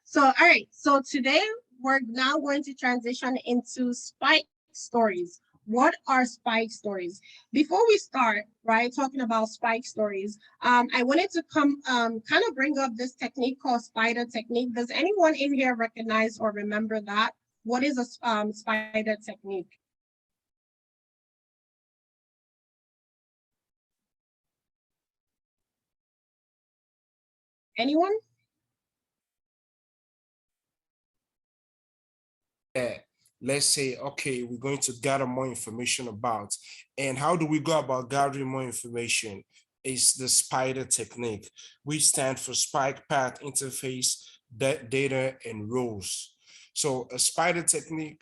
So, all right. So today we're now going to transition into spike stories. What are spike stories? Before we start, right, talking about spike stories, I wanted to kind of bring up this technique called spider technique. Does anyone in here recognize or remember that? What is a spider technique? Anyone? That let's say, okay, we're going to gather more information about. And how do we go about gathering more information? Is the spider technique, which stands for spike path interface, data, and roles. So a spider technique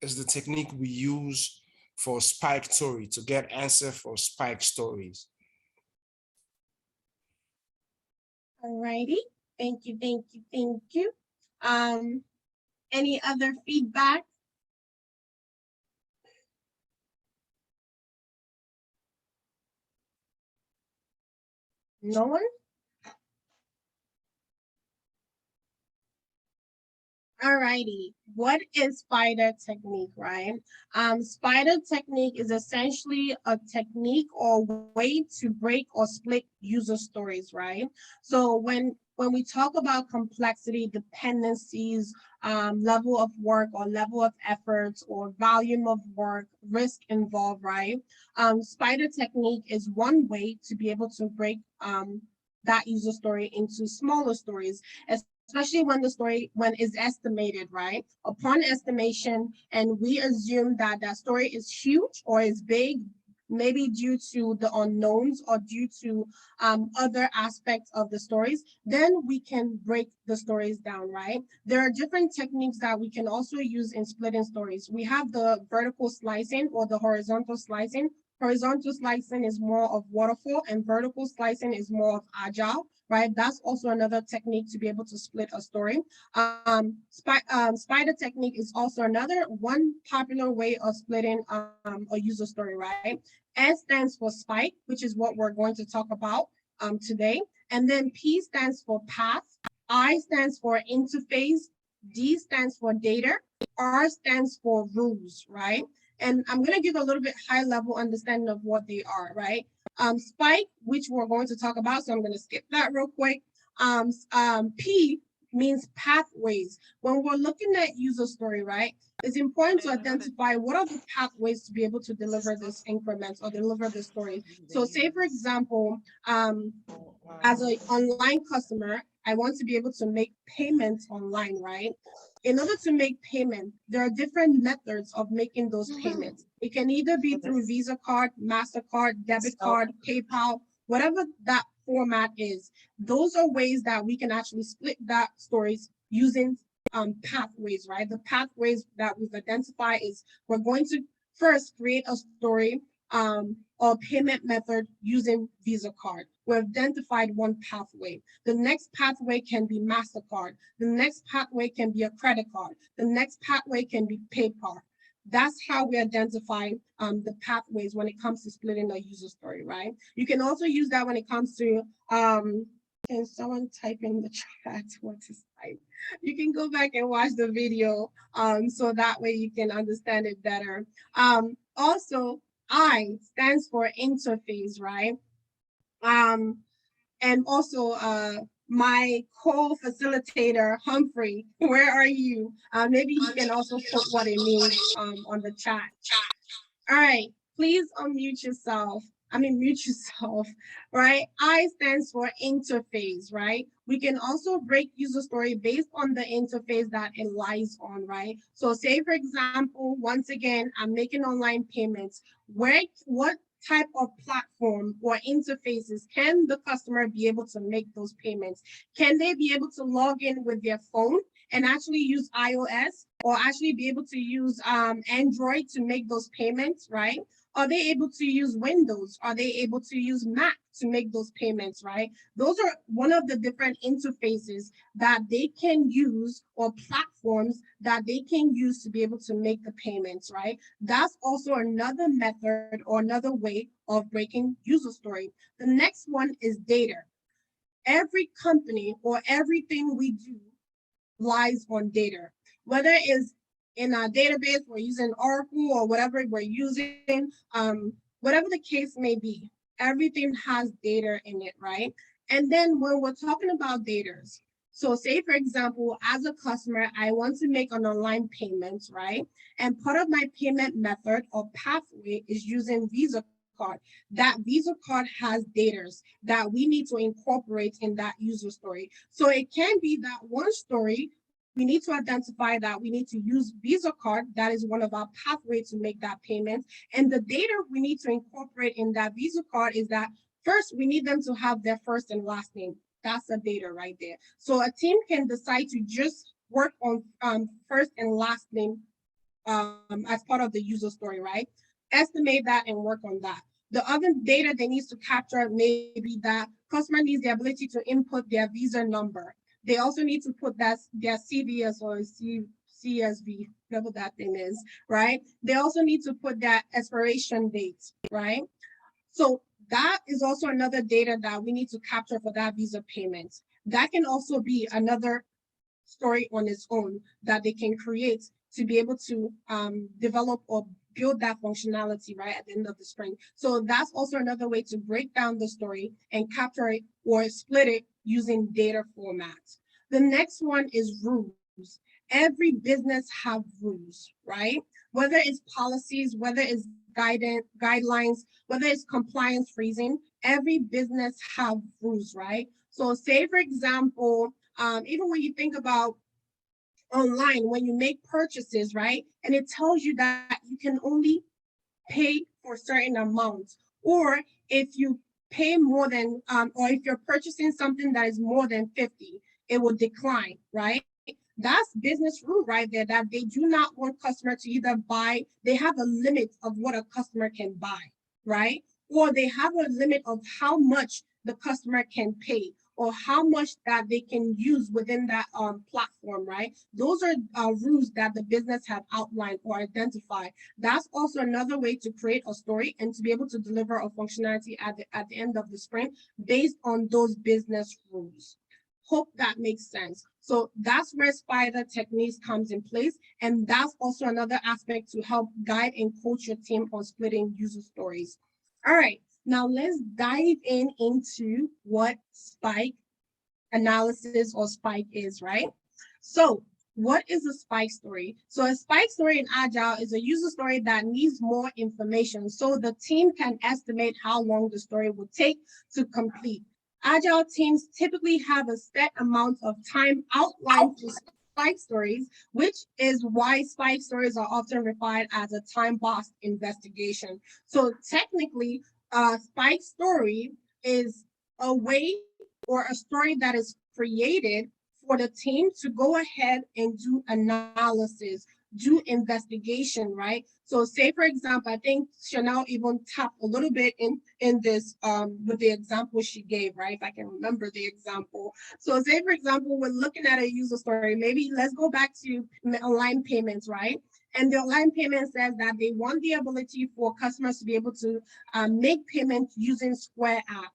is the technique we use for spike story to get answer for spike stories. All righty. Thank you, thank you, thank you. Any other feedback? No one? All righty. What is spider technique, right? Spider technique is essentially a technique or way to break or split user stories, right? So when we talk about complexity, dependencies, level of work or level of efforts or volume of work, risk involved, right? Spider technique is one way to be able to break that user story into smaller stories, especially when the story when is estimated, right? Upon estimation, and we assume that that story is huge or is big, maybe due to the unknowns or due to other aspects of the stories, then we can break the stories down, right? There are different techniques that we can also use in splitting stories. We have the vertical slicing or the horizontal slicing. Horizontal slicing is more of waterfall and vertical slicing is more of agile, right? That's also another technique to be able to split a story. Spider technique is also another one popular way of splitting a user story, right? S stands for spike, which is what we're going to talk about today. And then P stands for path, I stands for interface, D stands for data, R stands for rules, right? And I'm going to give a little bit high level understanding of what they are, right? Spike, which we're going to talk about, so I'm going to skip that real quick. P means pathways. When we're looking at user story, right, it's important to identify what are the pathways to be able to deliver this increments or deliver the story. So say, for example, as an online customer, I want to be able to make payments online, right? In order to make payment, there are different methods of making those payments. It can either be through Visa card, MasterCard, debit card, PayPal, whatever that format is. Those are ways that we can actually split that stories using pathways, right? The pathways that we've identified is we're going to first create a story or payment method using Visa card. We've identified one pathway. The next pathway can be MasterCard. The next pathway can be a credit card. The next pathway can be PayPal. That's how we identify the pathways when it comes to splitting a user story, right? You can also use that when it comes to, can someone type in the chat what is type? You can go back and watch the video so that way you can understand it better. Also, I stands for interface, right? Um, and also my co-facilitator, Humphrey, where are you? Maybe he can also put what it means on the chat. All right, please unmute yourself. I mean, mute yourself, right? I stands for interface, right? We can also break user story based on the interface that it lies on, right? So say, for example, once again, I'm making online payments. What type of platform or interfaces can the customer be able to make those payments? Can they be able to log in with their phone and actually use iOS or actually be able to use Android to make those payments, right? Are they able to use Windows? Are they able to use Mac to make those payments, right? Those are one of the different interfaces that they can use or platforms that they can use to be able to make the payments, right? That's also another method or another way of breaking user story. The next one is data. every company or everything we do lies on data, whether it's in our database, we're using Oracle or whatever we're using, whatever the case may be, everything has data in it, right? And then when we're talking about data, so say for example, as a customer, I want to make an online payment, right? And part of my payment method or pathway is using Visa card. That Visa card has data that we need to incorporate in that user story. So it can be that one story, we need to identify that we need to use Visa card. That is one of our pathways to make that payment. And the data we need to incorporate in that Visa card is that first, we need them to have their first and last name. That's the data right there. So a team can decide to just work on first and last name as part of the user story, right? Estimate that and work on that. The other data they need to capture may be that customer needs the ability to input their Visa number. They also need to put that their CVS or CSV, whatever that thing is, right? They also need to put that expiration date, right? So that is also another data that we need to capture for that Visa payment. That can also be another story on its own that they can create to be able to develop or build that functionality right at the end of the sprint. So that's also another way to break down the story and capture it or split it using data formats. The next one is rules. Every business have rules, right? Whether it's policies, whether it's guidelines, whether it's compliance freezing, every business have rules, right? So say for example, even when you think about online, when you make purchases, right? And it tells you that you can only pay for certain amounts, or if you pay more than, or if you're purchasing something that is more than 50, it will decline, right? That's business rule right there, that they do not want customer to either buy, they have a limit of what a customer can buy, right? Or they have a limit of how much the customer can pay or how much that they can use within that platform, right? Those are rules that the business have outlined or identified. That's also another way to create a story and to be able to deliver a functionality at the end of the sprint based on those business rules. Hope that makes sense. So that's where Spider techniques comes in place. And that's also another aspect to help guide and coach your team on splitting user stories. All right, now let's dive into what spike analysis or spike is, right? So what is a spike story? So a spike story in Agile is a user story that needs more information so the team can estimate how long the story will take to complete. Agile teams typically have a set amount of time outlined for spike stories, which is why spike stories are often referred as a time-boxed investigation. So technically, a spike story is a way or a story that is created for the team to go ahead and do analysis, do investigation, right? So say, for example, I think Chanel even tapped a little bit in this with the example she gave, right? If I can remember the example. So say, for example, we're looking at a user story. Maybe let's go back to online payments, right? And the online payment says that they want the ability for customers to be able to make payments using Square app.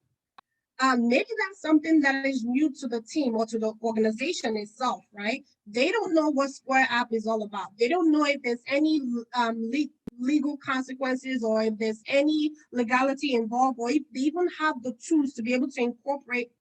Maybe that's something that is new to the team or to the organization itself, right? They don't know what Square app is all about. They don't know if there's any legal consequences or if there's any legality involved, or if they even have the tools to be able to incorporate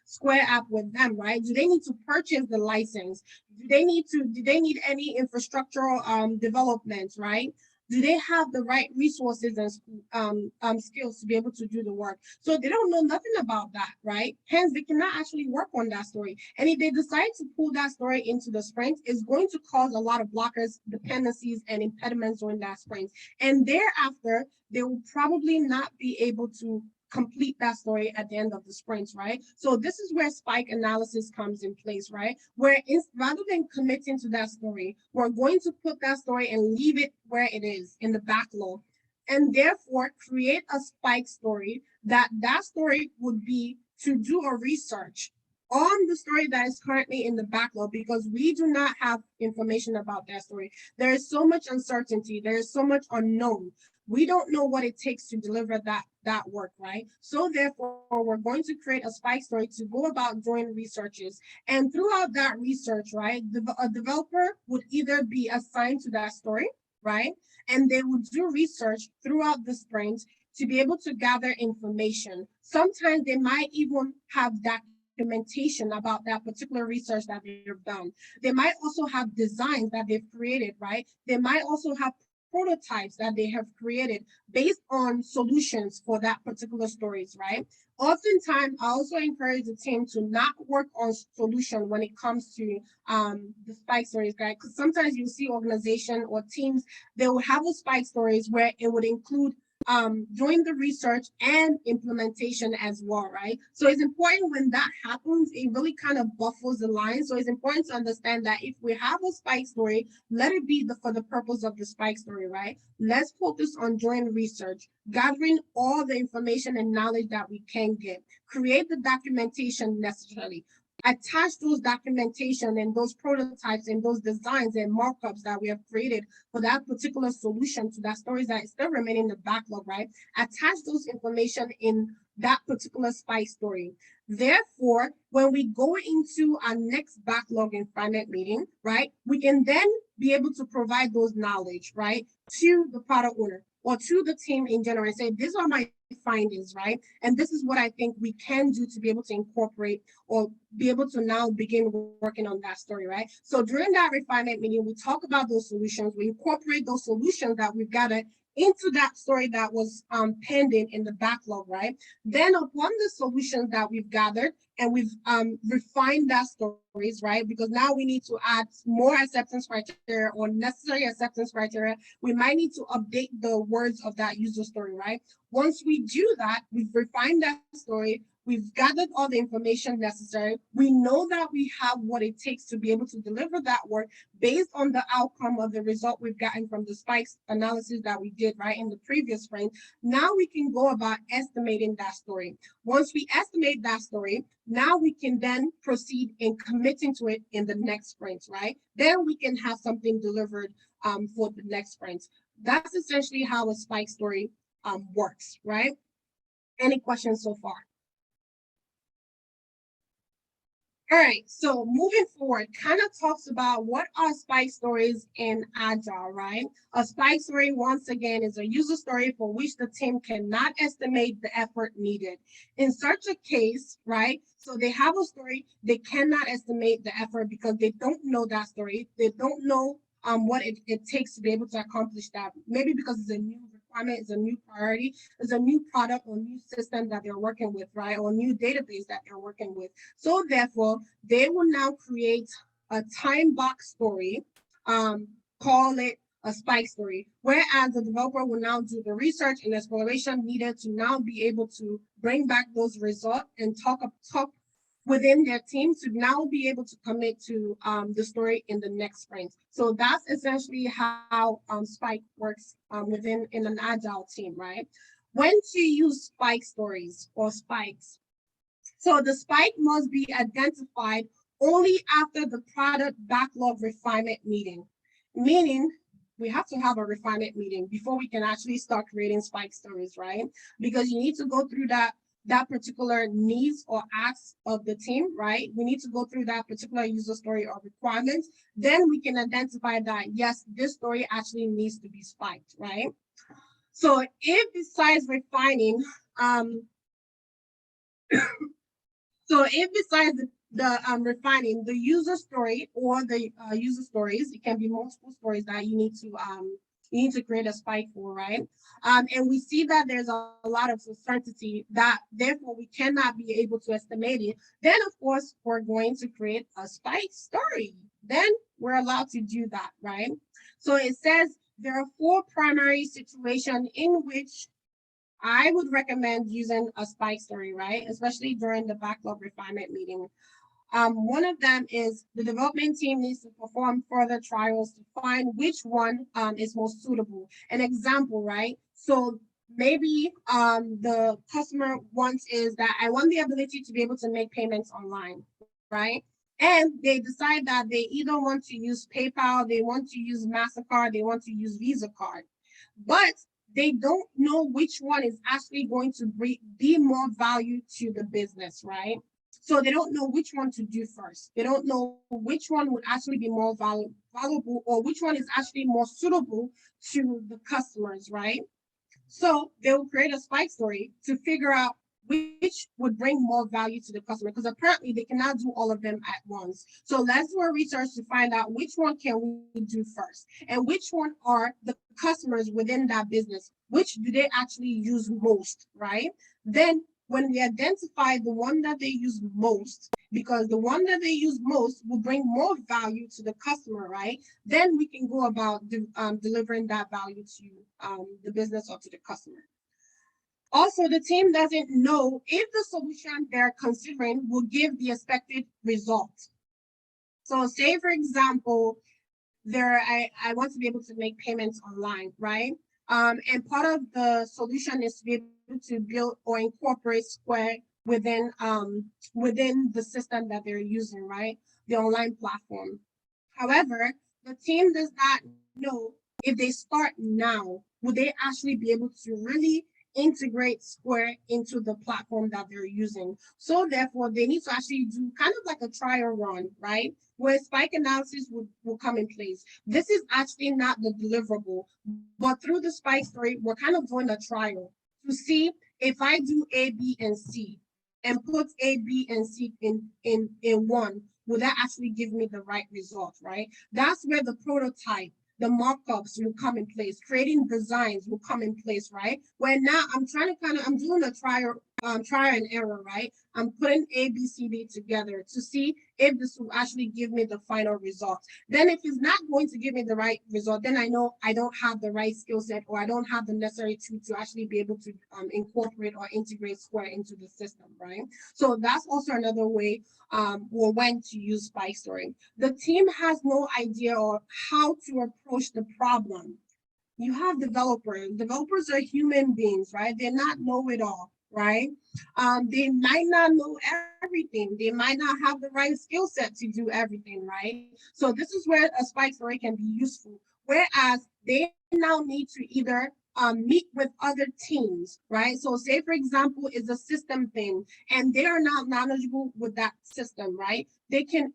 Square app with them, right? Do they need to purchase the license? Do they need any infrastructural developments, right? Do they have the right resources and skills to be able to do the work? So they don't know nothing about that, right? Hence, they cannot actually work on that story. And if they decide to pull that story into the sprint, it's going to cause a lot of blockers, dependencies, and impediments during that sprint. And thereafter, they will probably not be able to complete that story at the end of the sprints, right? So this is where spike analysis comes in place, right? Where rather than committing to that story, we're going to put that story and leave it where it is in the backlog, and therefore create a spike story that story would be to do a research on the story that is currently in the backlog, because we do not have information about that story. There is so much uncertainty. There is so much unknown. We don't know what it takes to deliver that work, right? So therefore, we're going to create a spike story to go about doing researches. And throughout that research, right, a developer would either be assigned to that story, right? And they would do research throughout the sprint to be able to gather information. Sometimes they might even have documentation about that particular research that they've done. They might also have designs that they've created, right? They might also have prototypes that they have created based on solutions for that particular stories, right? Oftentimes, I also encourage the team to not work on solution when it comes to the spike stories, right? Because sometimes you see organization or teams, they will have a spike stories where it would include doing the research and implementation as well, right? So it's important when that happens, it really kind of buffers the line. So it's important to understand that if we have a spike story, let it be for the purpose of the spike story, right? Let's focus on doing research, gathering all the information and knowledge that we can get, create the documentation necessarily, attach those documentation and those prototypes and those designs and markups that we have created for that particular solution to that stories that still remain in the backlog, right? Attach those information in that particular spike story. Therefore, when we go into our next backlog refinement meeting, right, we can then be able to provide those knowledge, right, to the product owner or to the team in general and say, these are my findings, right? And this is what I think we can do to be able to incorporate or be able to now begin working on that story, right? So during that refinement meeting, we talk about those solutions, we incorporate those solutions that we've gathered into that story that was pending in the backlog, right? Then upon the solutions that we've gathered and we've refined that stories, right? Because now we need to add more acceptance criteria or necessary acceptance criteria. We might need to update the words of that user story, right? Once we do that, we've refined that story, we've gathered all the information necessary. We know that we have what it takes to be able to deliver that work based on the outcome of the result we've gotten from the spikes analysis that we did right in the previous sprint. Now we can go about estimating that story. Once we estimate that story, now we can then proceed in committing to it in the next sprint, right? Then we can have something delivered for the next sprint. That's essentially how a spike story works, right? Any questions so far? All right, so moving forward, kind of talks about what are spike stories in Agile, right? A spike story, once again, is a user story for which the team cannot estimate the effort needed. In such a case, right, so they have a story, they cannot estimate the effort because they don't know that story. They don't know what it takes to be able to accomplish that. Maybe because it's a new requirement, it's a new priority, it's a new product or new system that they're working with, right? Or new database that they're working with. So therefore, they will now create a time box story, call it a spike story, whereas the developer will now do the research and exploration needed to now be able to bring back those results and talk within their team to now be able to commit to the story in the next sprint. So that's essentially how Spike works in an agile team, right? When to use spike stories or spikes. So the spike must be identified only after the product backlog refinement meeting, meaning we have to have a refinement meeting before we can actually start creating spike stories, right? Because you need to go through that particular needs or asks of the team, right? We need to go through that particular user story or requirements. Then we can identify that, yes, this story actually needs to be spiked, right? So if besides refining, so if besides the refining the user story or the user stories, it can be multiple stories that you need to create a spike for, right? And we see that there's a lot of uncertainty that therefore we cannot be able to estimate it. Then of course we're going to create a spike story. Then we're allowed to do that, right? So it says there are 4 primary situations in which I would recommend using a spike story, right? Especially during the backlog refinement meeting. One of them is the development team needs to perform further trials to find which one is most suitable. An example, right? So maybe the customer wants is that I want the ability to be able to make payments online, right? And they decide that they either want to use PayPal, they want to use MasterCard, they want to use Visa card. But they don't know which one is actually going to be more value to the business, right? So they don't know which one to do first. They don't know which one would actually be more valuable, or which one is actually more suitable to the customers, right? So they will create a spike story to figure out which would bring more value to the customer, because apparently they cannot do all of them at once. So let's do a research to find out which one can we do first, and which one are the customers within that business, which do they actually use most, right? Then when we identify the one that they use most, because the one that they use most will bring more value to the customer, right? Then we can go about delivering that value to the business or to the customer. Also, the team doesn't know if the solution they're considering will give the expected result. So say, for example, I want to be able to make payments online, right? And part of the solution is to be able to build or incorporate Square within the system that they're using, right? The online platform. However, the team does not know if they start now, will they actually be able to really integrate Square into the platform that they're using. So therefore, they need to actually do kind of like a trial run, right? Where spike analysis will come in place. This is actually not the deliverable, but through the spike story, we're kind of doing a trial to see if I do A, B, and C and put A, B, and C in one, will that actually give me the right result, right? That's where the prototype, the markups will come in place, creating designs will come in place, right? Where now I'm doing a trial and error, right? I'm putting A, B, C, D together to see if this will actually give me the final result. Then if it's not going to give me the right result, then I know I don't have the right skill set, or I don't have the necessary tool to actually be able to incorporate or integrate Square into the system, right? So that's also another way or when to use spike story. The team has no idea or how to approach the problem. You have developers. Developers are human beings, right? They're not know-it-all, right? They might not know everything. They might not have the right skill set to do everything, right? So this is where a spike story can be useful. Whereas they now need to either meet with other teams, right? So say, for example, is a system thing, and they are not knowledgeable with that system, right? They can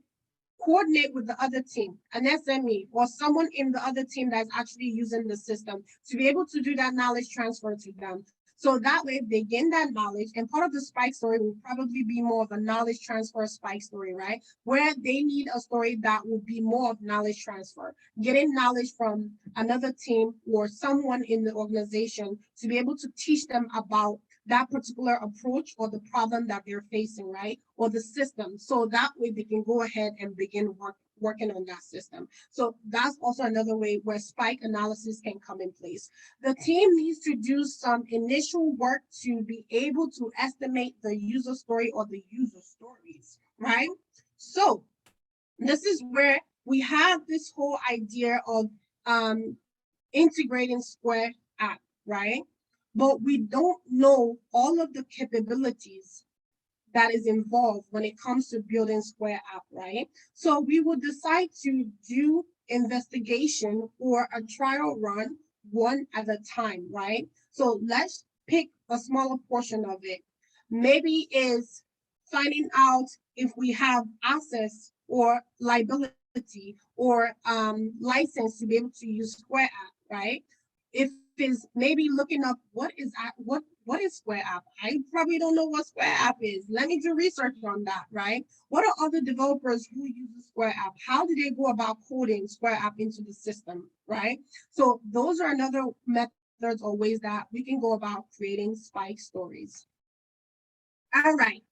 coordinate with the other team, an SME or someone in the other team that's actually using the system, to be able to do that knowledge transfer to them. So that way they gain that knowledge, and part of the spike story will probably be more of a knowledge transfer spike story, right? Where they need a story that will be more of knowledge transfer, getting knowledge from another team or someone in the organization to be able to teach them about that particular approach or the problem that they're facing, right? Or the system. So that way they can go ahead and begin working on that system. So that's also another way where spike analysis can come in place. The team needs to do some initial work to be able to estimate the user story or the user stories, right? So this is where we have this whole idea of integrating Square app, right? But we don't know all of the capabilities that is involved when it comes to building Square app, right? So we will decide to do investigation or a trial run one at a time, right? So let's pick a smaller portion of it. Maybe is finding out if we have access or liability or license to be able to use Square app, right? If is maybe looking up what is Square app. I probably don't know what Square app is. Let me do research on that, right? What are other developers who use the Square app? How do they go about coding Square app into the system, right? So those are another methods or ways that we can go about creating spike stories. All right,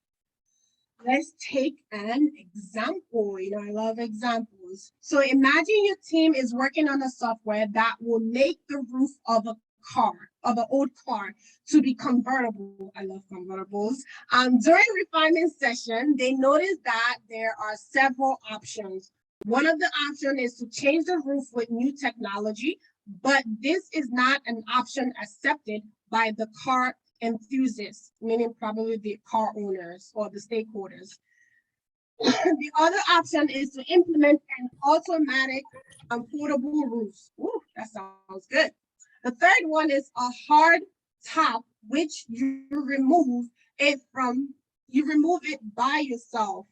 let's take an example. You know, I love examples. So imagine your team is working on a software that will make the roof of a car, of an old car, to be convertible. I love convertibles. During refinement session, they noticed that there are several options. One of the options is to change the roof with new technology, but this is not an option accepted by the car enthusiasts, meaning probably the car owners or the stakeholders. The other option is to implement an automatic portable roofs. Ooh, that sounds good. The third one is a hard top, which you remove it by yourself.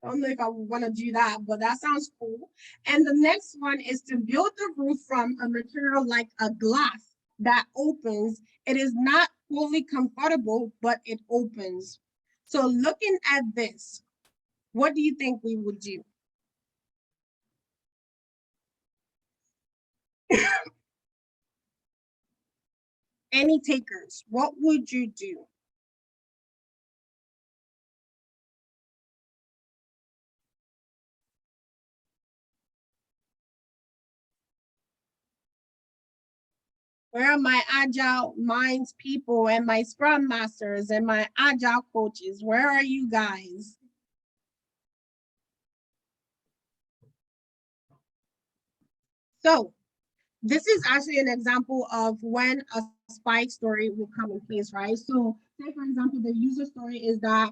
I don't know if I want to do that, but that sounds cool. And the next one is to build the roof from a material like a glass that opens. It is not fully comfortable, but it opens. So looking at this, what do you think we would do? Any takers? What would you do? Where are my Agile Mindz people and my Scrum masters and my Agile coaches? Where are you guys? So this is actually an example of when a spike story will come in place, right? So say for example, the user story is that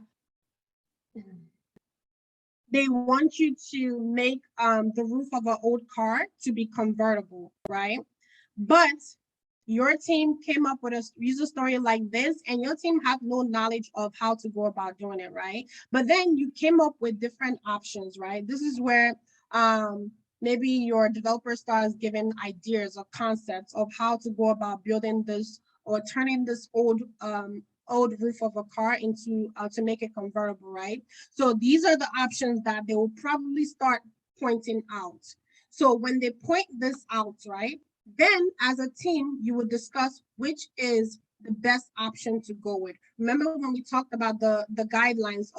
they want you to make the roof of an old car to be convertible, right? But your team came up with a user story like this, and your team have no knowledge of how to go about doing it, right? But then you came up with different options, right? This is where maybe your developer starts giving ideas or concepts of how to go about building this or turning this old roof of a car into to make it convertible, right? So these are the options that they will probably start pointing out. So when they point this out, right, then as a team, you would discuss which is the best option to go with. Remember when we talked about the guidelines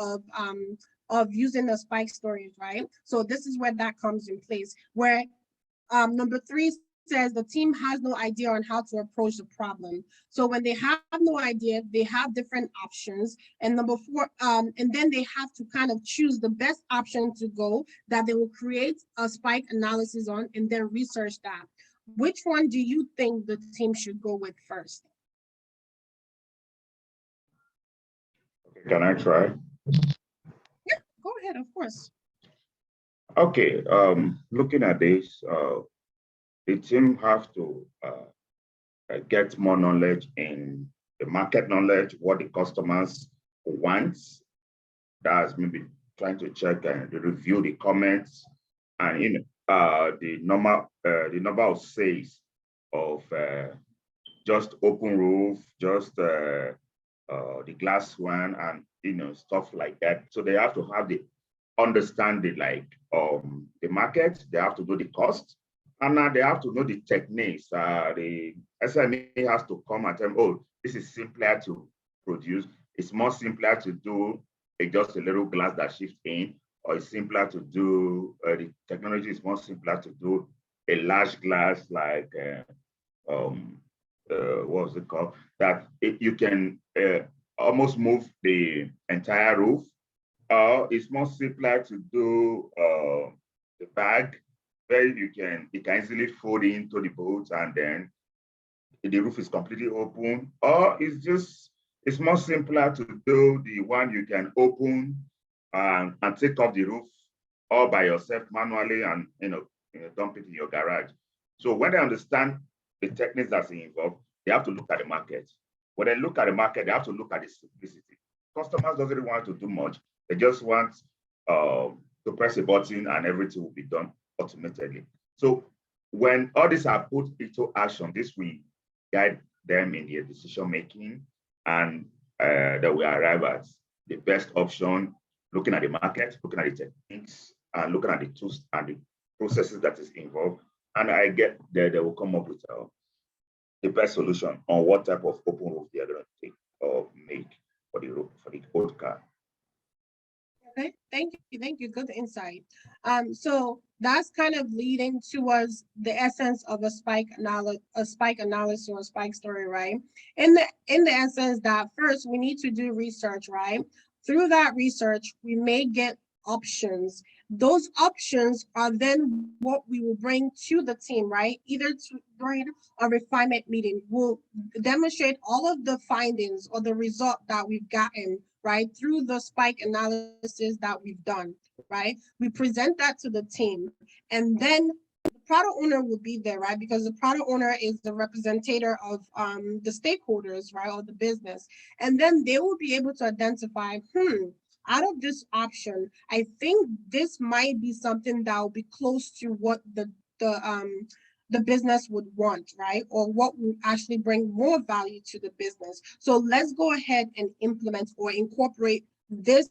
of using the spike stories, right? So this is where that comes in place, where number 3 says the team has no idea on how to approach the problem. So when they have no idea, they have different options. And number 4, and then they have to kind of choose the best option to go that they will create a spike analysis on and then research that. Which one do you think the team should go with first? Can I try? Yeah, go ahead, of course. Okay, looking at this, the team have to get more knowledge in the market knowledge, what the customers want. That's maybe trying to check and review the comments and the number of sales of just open roof, just the glass one, and stuff like that. So they have to have the understanding, like the market. They have to know the cost, and now they have to know the techniques. The SME has to come and tell them, oh, this is simpler to produce. It's more simpler to do just a little glass that shifts in, or it's simpler to do, the technology is more simpler to do a large glass like, what was it called? That you can almost move the entire roof. It's more simpler to do the bag where it can easily fold into the boat and then the roof is completely open. Or it's more simpler to do the one you can open and take off the roof all by yourself manually and dump it in your garage. So when they understand the techniques that's involved, they have to look at the market. When they look at the market, they have to look at the simplicity. Customers don't really want to do much. They just want to press a button and everything will be done automatically. So when all these are put into action, this will guide them in their decision making, and that we arrive at the best option, looking at the market, looking at the techniques, and looking at the tools and the processes that is involved. And I get there, they will come up with the best solution on what type of open roof they are going to take or make for the roof, for the old car. Okay, thank you. Good insight. So that's kind of leading towards the essence of a spike analysis or a spike story, right? In the essence that first we need to do research, right? Through that research, we may get options. Those options are then what we will bring to the team, right? Either during a refinement meeting, we'll demonstrate all of the findings or the result that we've gotten, right, through the spike analysis that we've done, right? We present that to the team, and then the product owner will be there, right? Because the product owner is the representative of the stakeholders, right, or the business. And then they will be able to identify, out of this option, I think this might be something that will be close to what the business would want, right? Or what would actually bring more value to the business. So let's go ahead and implement or incorporate this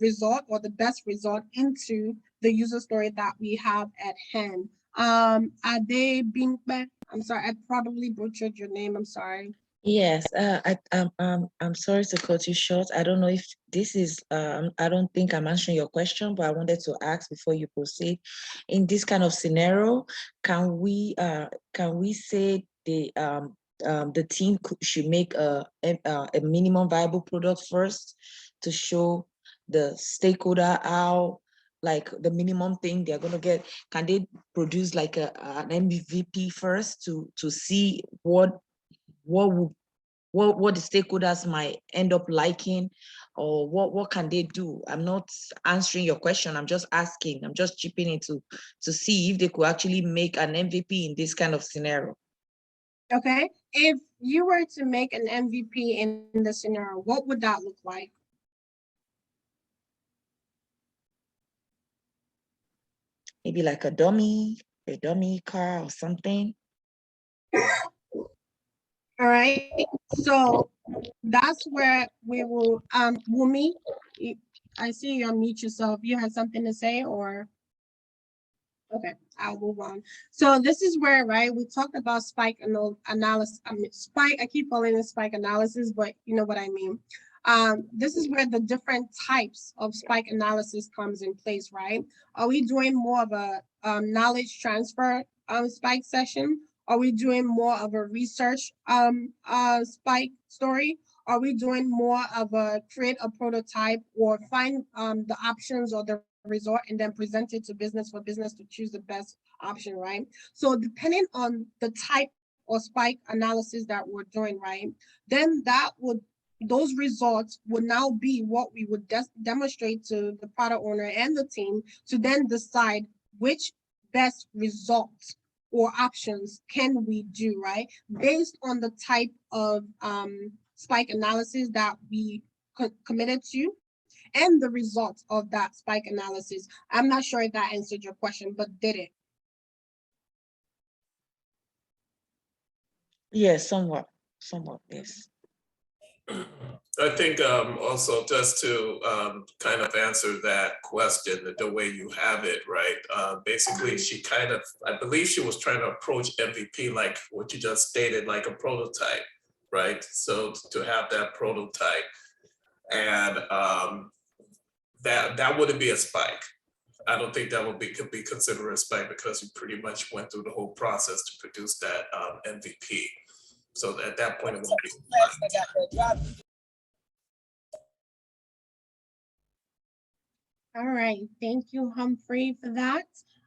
result or the best result into the user story that we have at hand. Ade Bingbe, I'm sorry, I probably butchered your name. I'm sorry. Yes, I'm sorry to cut you short. I don't know if this is, I don't think I'm answering your question, but I wanted to ask before you proceed. In this kind of scenario, can we say the team should make a minimum viable product first to show the stakeholder how, like, the minimum thing they're going to get? Can they produce like an MVP first to see what the stakeholders might end up liking, or what can they do? I'm not answering your question. I'm just asking. I'm just chipping in to see if they could actually make an MVP in this kind of scenario. Okay. If you were to make an MVP in the scenario, what would that look like? Maybe like a dummy car or something. All right. So that's where we will, Wumi, I see you unmute yourself. You had something to say, or? Okay, I'll move on. So this is where, right, we talked about spike analysis. I keep calling it spike analysis, but you know what I mean. This is where the different types of spike analysis comes in place, right? Are we doing more of a knowledge transfer spike session? Are we doing more of a research spike story? Are we doing more of a create a prototype or find the options or the resort and then present it to business for business to choose the best option, right? So depending on the type or spike analysis that we're doing, right, then those results would now be what we would demonstrate to the product owner and the team to then decide which best results or options can we do, right? Based on the type of spike analysis that we committed to and the results of that spike analysis. I'm not sure if that answered your question, but did it? Yes, somewhat, yes. I think also just to kind of answer that question, the way you have it, right? Basically, she kind of, I believe she was trying to approach MVP like what you just stated, like a prototype, right? So to have that prototype, and that wouldn't be a spike. I don't think that could be considered a spike because you pretty much went through the whole process to produce that MVP. So at that point, it won't be a spike. All right, thank you, Humphrey, for that.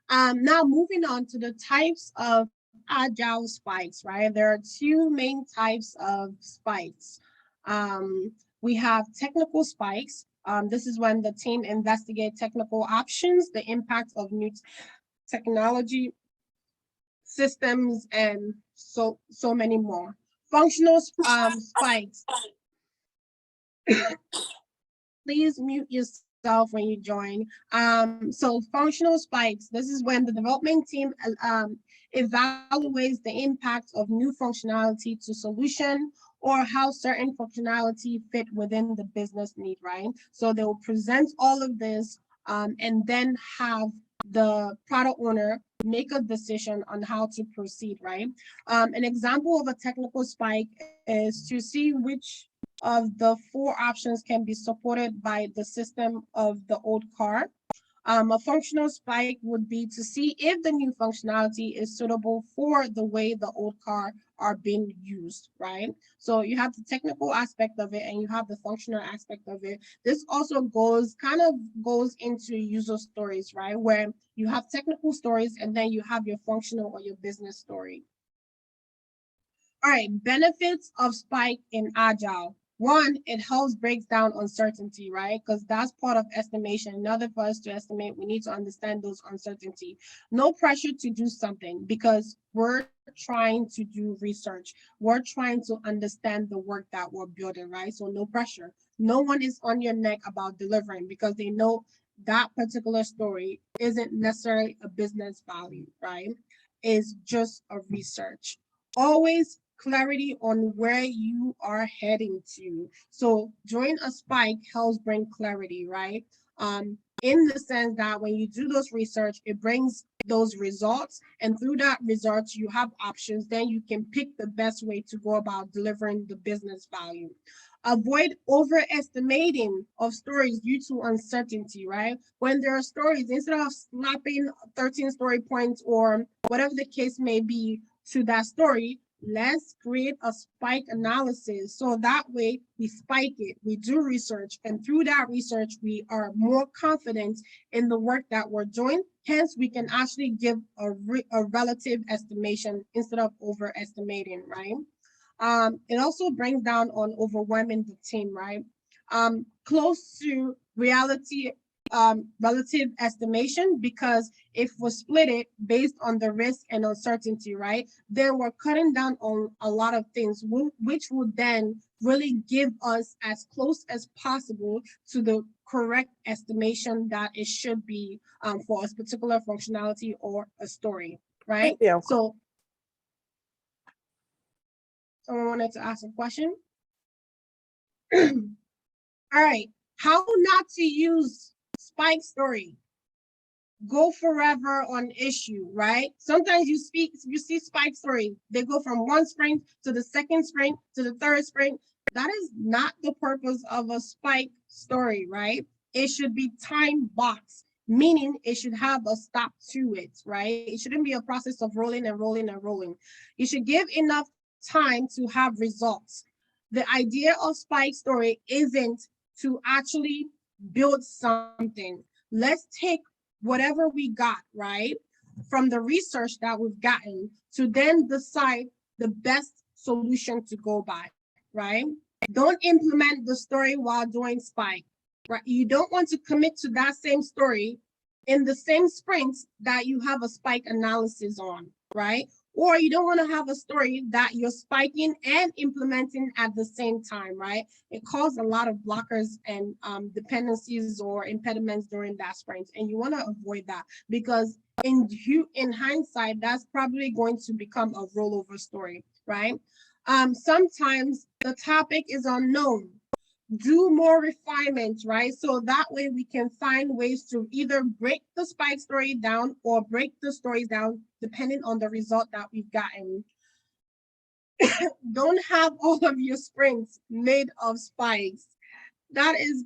Now moving on to the types of agile spikes, right? There are two main types of spikes. We have technical spikes. This is when the team investigate technical options, the impact of new technology, systems, and so many more. Functional spikes. Please mute yourself when you join. So functional spikes, this is when the development team evaluates the impact of new functionality to solution or how certain functionality fit within the business need, right? So they will present all of this and then have the product owner make a decision on how to proceed, right? An example of a technical spike is to see which of the 4 options can be supported by the system of the old car. A functional spike would be to see if the new functionality is suitable for the way the old car are being used, right? So you have the technical aspect of it and you have the functional aspect of it. This also goes into user stories, right? Where you have technical stories and then you have your functional or your business story. All right, benefits of spike in Agile. One, it helps breaks down uncertainty, right? Because that's part of estimation. In order for us to estimate, we need to understand those uncertainty. No pressure to do something because we're trying to do research. We're trying to understand the work that we're building, right? So no pressure. No one is on your neck about delivering because they know that particular story isn't necessarily a business value, right? It's just a research. Always clarity on where you are heading to. So join a spike helps bring clarity, right? In the sense that when you do those research, it brings those results, and through that results, you have options. Then you can pick the best way to go about delivering the business value. Avoid overestimating of stories due to uncertainty, right? When there are stories, instead of slapping 13 story points or whatever the case may be to that story, let's create a spike analysis. So that way we spike it, we do research, and through that research, we are more confident in the work that we're doing. Hence, we can actually give a relative estimation instead of overestimating, right? It also brings down on overwhelming the team, right? Close to reality, relative estimation, because if we split it based on the risk and uncertainty, right, then we're cutting down on a lot of things, which would then really give us as close as possible to the correct estimation that it should be for a particular functionality or a story, right? Yeah. So someone wanted to ask a question. All right, how not to use spike story? Go forever on issue, right? Sometimes you see spike story, they go from one sprint to the second sprint to the third sprint. That is not the purpose of a spike story, right? It should be time boxed, meaning it should have a stop to it, right? It shouldn't be a process of rolling and rolling and rolling. You should give enough time to have results. The idea of spike story isn't to actually build something. Let's take whatever we got, right, from the research that we've gotten to then decide the best solution to go by, right? Don't implement the story while doing spike, right? You don't want to commit to that same story in the same sprints that you have a spike analysis on, right? Or you don't want to have a story that you're spiking and implementing at the same time, right? It causes a lot of blockers and dependencies or impediments during that sprint. And you want to avoid that because in hindsight, that's probably going to become a rollover story, right? Sometimes the topic is unknown. Do more refinements, right? So that way we can find ways to either break the spike story down or break the stories down depending on the result that we've gotten. Don't have all of your sprints made of spikes. That is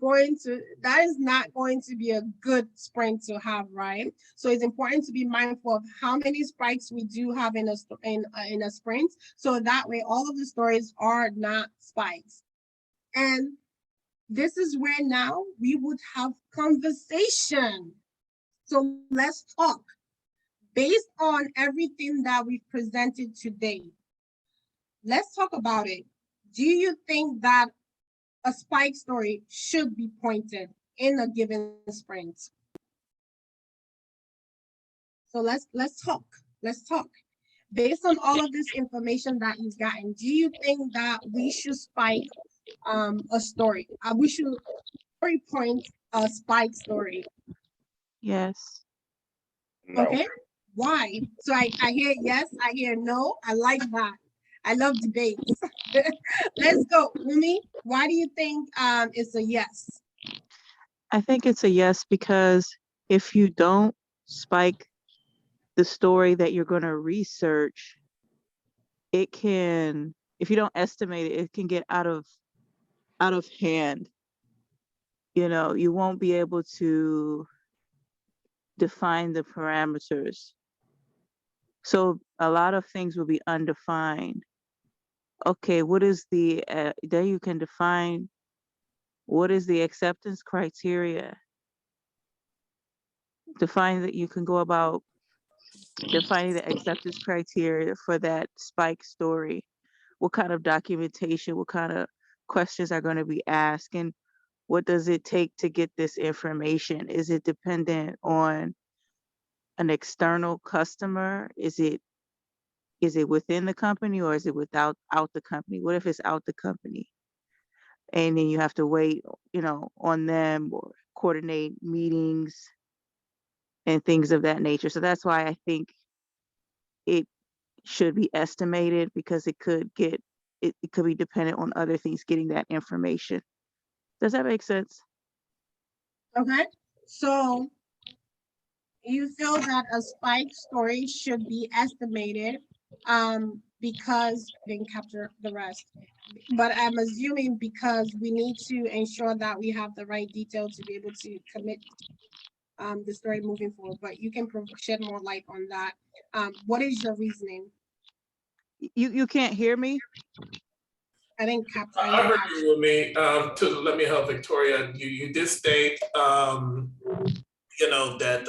not going to be a good sprint to have, right? So it's important to be mindful of how many spikes we do have in a sprint, so that way all of the stories are not spikes. And this is where now we would have conversation. So let's talk. Based on everything that we've presented today, let's talk about it. Do you think that a spike story should be pointed in a given sprint? So let's talk. Let's talk. Based on all of this information that you've gotten, do you think that we should spike a story? We should story point a spike story. Yes. No. Okay. Why? So I hear yes, I hear no. I like that. I love debates. Let's go. Rumi, why do you think it's a yes? I think it's a yes because if you don't spike the story that you're going to research, it can, if you don't estimate it, it can get out of hand. You know, you won't be able to define the parameters. So a lot of things will be undefined. Okay, what is the, then you can define what is the acceptance criteria. Define that you can go about defining the acceptance criteria for that spike story. What kind of documentation, what kind of questions are going to be asked, and what does it take to get this information? Is it dependent on an external customer? Is it within the company, or is it out the company? What if it's out the company? And then you have to wait, on them, or coordinate meetings and things of that nature. So that's why I think it should be estimated, because it could be dependent on other things getting that information. Does that make sense? Okay, so you feel that a spike story should be estimated because I didn't capture the rest, but I'm assuming because we need to ensure that we have the right detail to be able to commit the story moving forward, but you can shed more light on that. What is your reasoning? You can't hear me? I didn't capture. I heard you with me. Let me help Victoria. You did state, that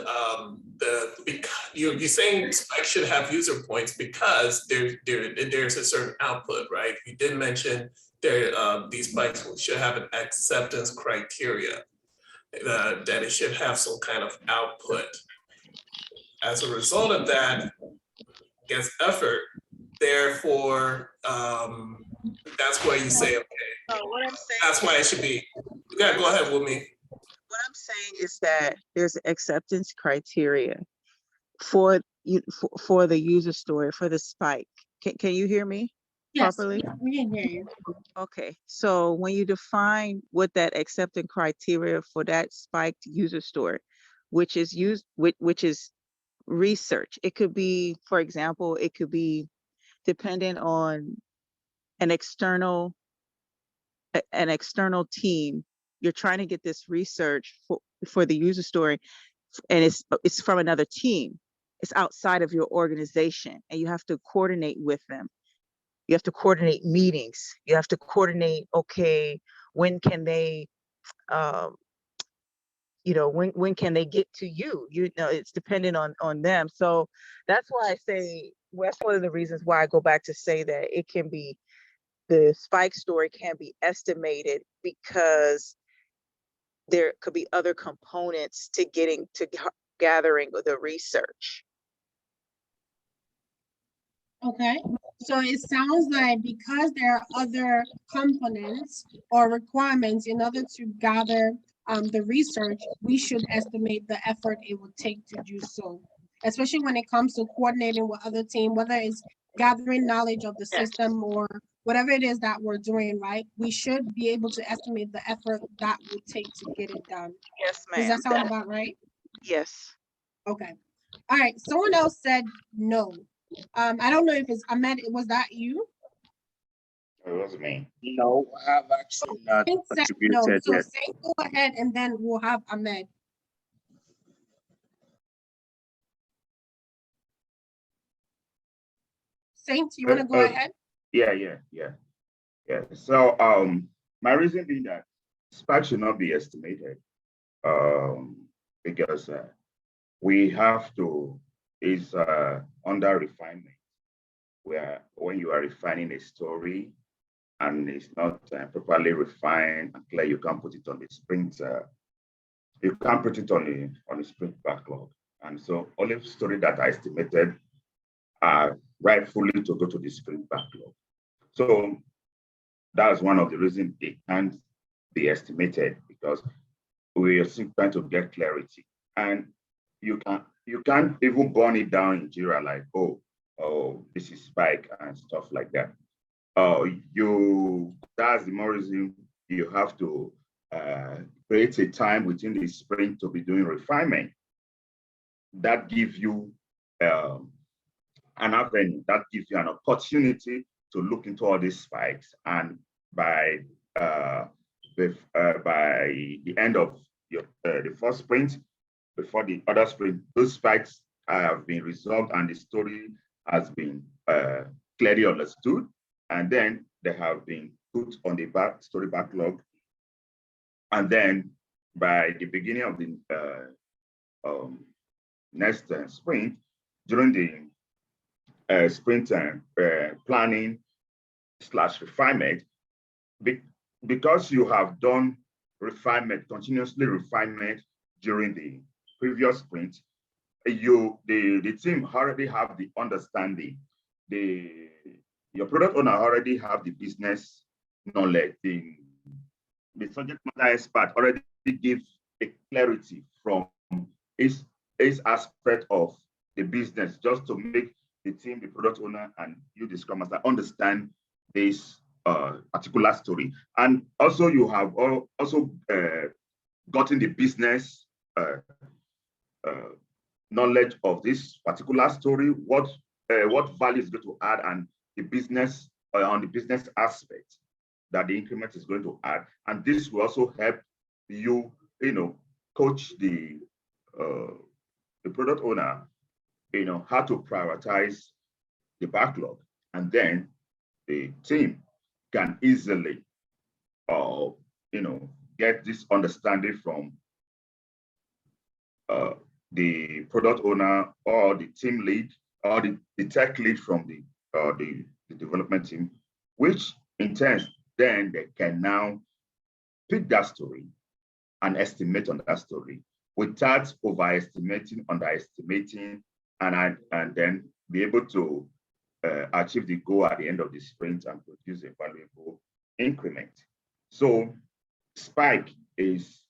you're saying Spike should have user points because there's a certain output, right? You did mention these spikes should have an acceptance criteria, that it should have some kind of output. As a result of that, gets effort. Therefore, that's why you say, okay, What I'm saying, that's why it should be. Yeah, go ahead with me. what I'm saying is that there's acceptance criteria for the user story, for the spike. Can you hear me properly? Yes, we can hear you. Okay, so when you define what that acceptance criteria for that spiked user story, which is research, it could be, for example, it could be dependent on an external team. You're trying to get this research for the user story, and it's from another team. It's outside of your organization, and you have to coordinate with them. You have to coordinate meetings. You have to coordinate, okay, when can they, when can they get to you? It's dependent on them. So that's why I say, well, that's one of the reasons why I go back to say that the spike story can be estimated, because there could be other components to gathering the research. Okay, so it sounds like because there are other components or requirements in order to gather the research, we should estimate the effort it would take to do so, especially when it comes to coordinating with other teams, whether it's gathering knowledge of the system or whatever it is that we're doing, right? We should be able to estimate the effort that would take to get it done. Yes, Does ma'am. that sound about right? Yes. Okay. All right, someone else said no. I don't know if it's Ahmed, was that you? It was me. No, I have actually not Saint said no, contributed so yet. Saint, go ahead and then we'll have Ahmed. Saint, you want to go ahead? Yeah. So my reason being that SPAC should not be estimated, because we have to, is under refinement, where when you are refining a story and it's not properly refined and clear, you can't put it on the sprint. You can't put it on the sprint backlog. And so only story that I estimated are rightfully to go to the sprint backlog. So that's one of the reasons it can't be estimated, because we are still trying to get clarity. And you can't even burn it down in Jira like, oh, this is spike and stuff like that. That's the more reason you have to create a time within the sprint to be doing refinement. That gives you an avenue, that gives you an opportunity to look into all these spikes, and by the end of the first sprint, before the other sprint, those spikes have been resolved and the story has been clearly understood, and then they have been put on the story backlog. And then by the beginning of the next sprint, during the sprint planning / refinement, because you have done refinement, continuously refinement during the previous sprint, the team already have the understanding. Your product owner already have the business knowledge. The subject matter expert already give a clarity from each aspect of the business, just to make the team, the product owner, and you, the Scrum Master, understand this particular story. And also you have also gotten the business knowledge of this particular story, what value is going to add, and the business on the business aspect that the increment is going to add. And this will also help you, coach the product owner, how to prioritize the backlog, and then the team can easily, get this understanding from the product owner or the team lead or the tech lead from the development team, which in turn, then they can now pick that story and estimate on that story without overestimating, underestimating, and then be able to achieve the goal at the end of the sprint and produce a valuable increment. So Spike is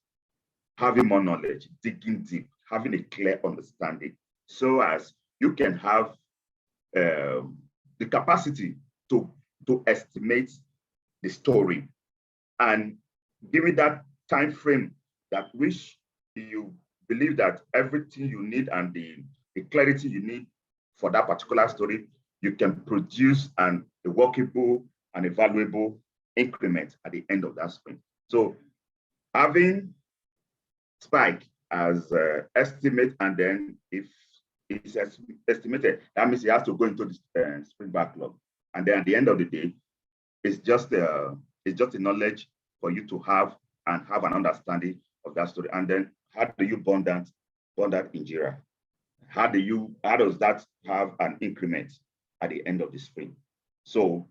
having more knowledge, digging deep, having a clear understanding, so as you can have the capacity to estimate the story, and given that time frame that which you believe that everything you need and the clarity you need for that particular story, you can produce a workable and a valuable increment at the end of that sprint. So having Spike as estimate, and then if it's estimated, that means it has to go into the sprint backlog. And then at the end of the day, it's just a knowledge for you to have and have an understanding of that story. And then how do you bond that in Jira? How does that have an increment at the end of the sprint? So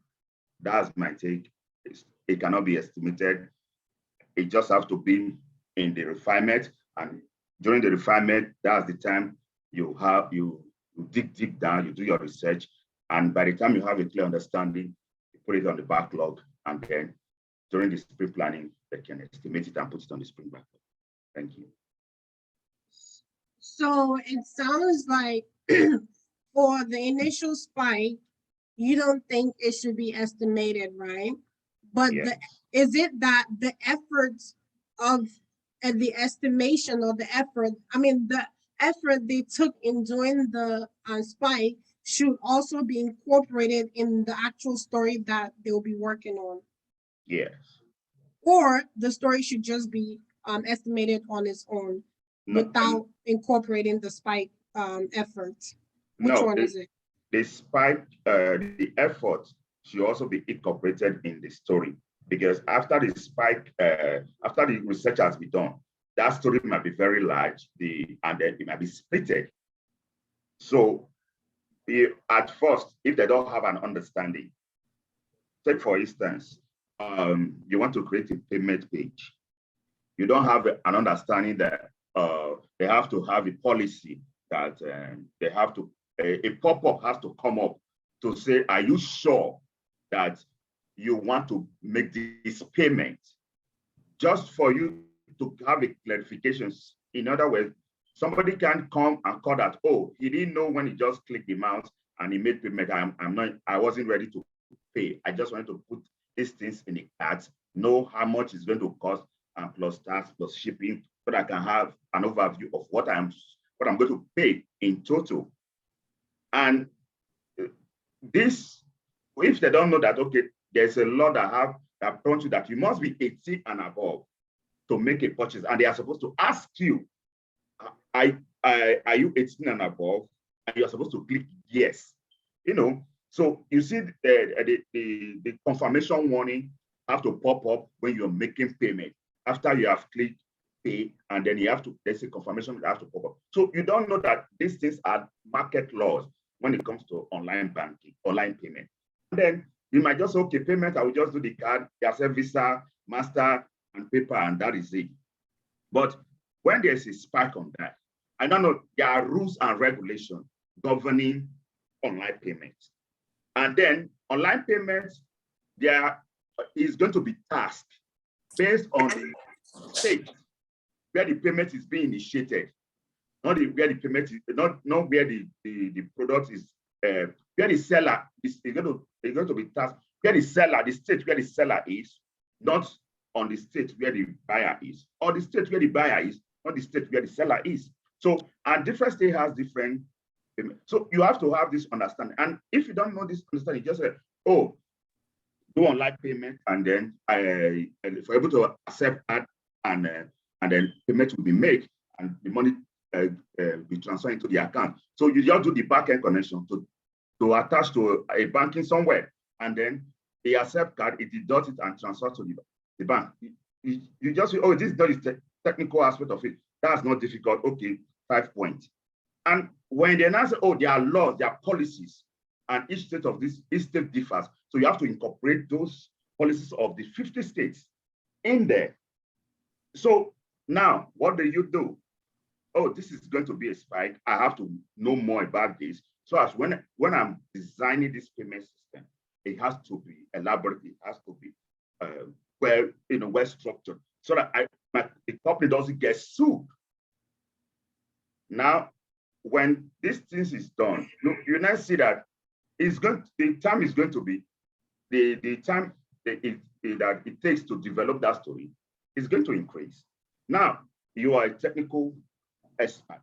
that's my take. It cannot be estimated. It just has to be in the refinement, and during the refinement, that's the time you dig deep down, you do your research, and by the time you have a clear understanding, you put it on the backlog, and then during the sprint planning, they can estimate it and put it on the sprint backlog. Thank you. So it sounds like for the initial spike, you don't think it should be estimated, right? But Yes. is it that the efforts of the estimation of the effort, the effort they took in doing the spike should also be incorporated in the actual story that they'll be working on? Yes. Or the story should just be estimated on its own without incorporating the spike efforts? Which one is it? The spike, the effort should also be incorporated in the story, because after the spike, after the research has been done, that story might be very large, and then it might be splitted. So at first, if they don't have an understanding, take for instance, you want to create a payment page. You don't have an understanding that they have to have a policy that they have to, a pop-up has to come up to say, are you sure that you want to make this payment? Just for you to have a clarification. In other words, somebody can come and call that, oh, he didn't know when he just clicked the mouse and he made payment. I wasn't ready to pay. I just wanted to put these things in the cart, know how much it's going to cost, and plus tax, plus shipping, so that I can have an overview of what I'm going to pay in total. And this, if they don't know that, okay, there's a law that prompts you that you must be 18 and above to make a purchase, and they are supposed to ask you, are you 18 and above? And you're supposed to click yes. So you see the confirmation warning have to pop up when you're making payment. After you have clicked pay, and then there's a confirmation that has to pop up. So you don't know that these things are market laws when it comes to online banking, online payment. And then you might just say, okay, payment, I will just do the card, there's a Visa, master and paper, and that is it. But when there's a spike on that, I don't know, there are rules and regulations governing online payments. And then online payments, there is going to be tasked based on the state where the payment is being initiated, not where the payment is, not where the product is, where the seller is going to be tasked, where the seller, the state where the seller is, not on the state where the buyer is, or the state where the buyer is, not the state where the seller is. So, and different state has different payment. So you have to have this understanding. And if you don't know this understanding, just say, oh, do online payment, and then for able to accept that, and then payment will be made, and the money be transferred into the account. So you just do the back-end connection to attach to a banking somewhere, and then the accept card, it deducts it and transfer to the bank. You just say, oh, this is not the technical aspect of it. That's not difficult. Okay, 5 points. And when they now say, oh, there are laws, there are policies, and each state differs. So you have to incorporate those policies of the 50 states in there. So now, what do you do? Oh, this is going to be a spike. I have to know more about this. So as when I'm designing this payment system, it has to be elaborate. It has to be well structured, so that the company doesn't get sued. Now, when this thing is done, you now see that the time is going to be the time that it takes to develop that story is going to increase. Now, you are a technical expert.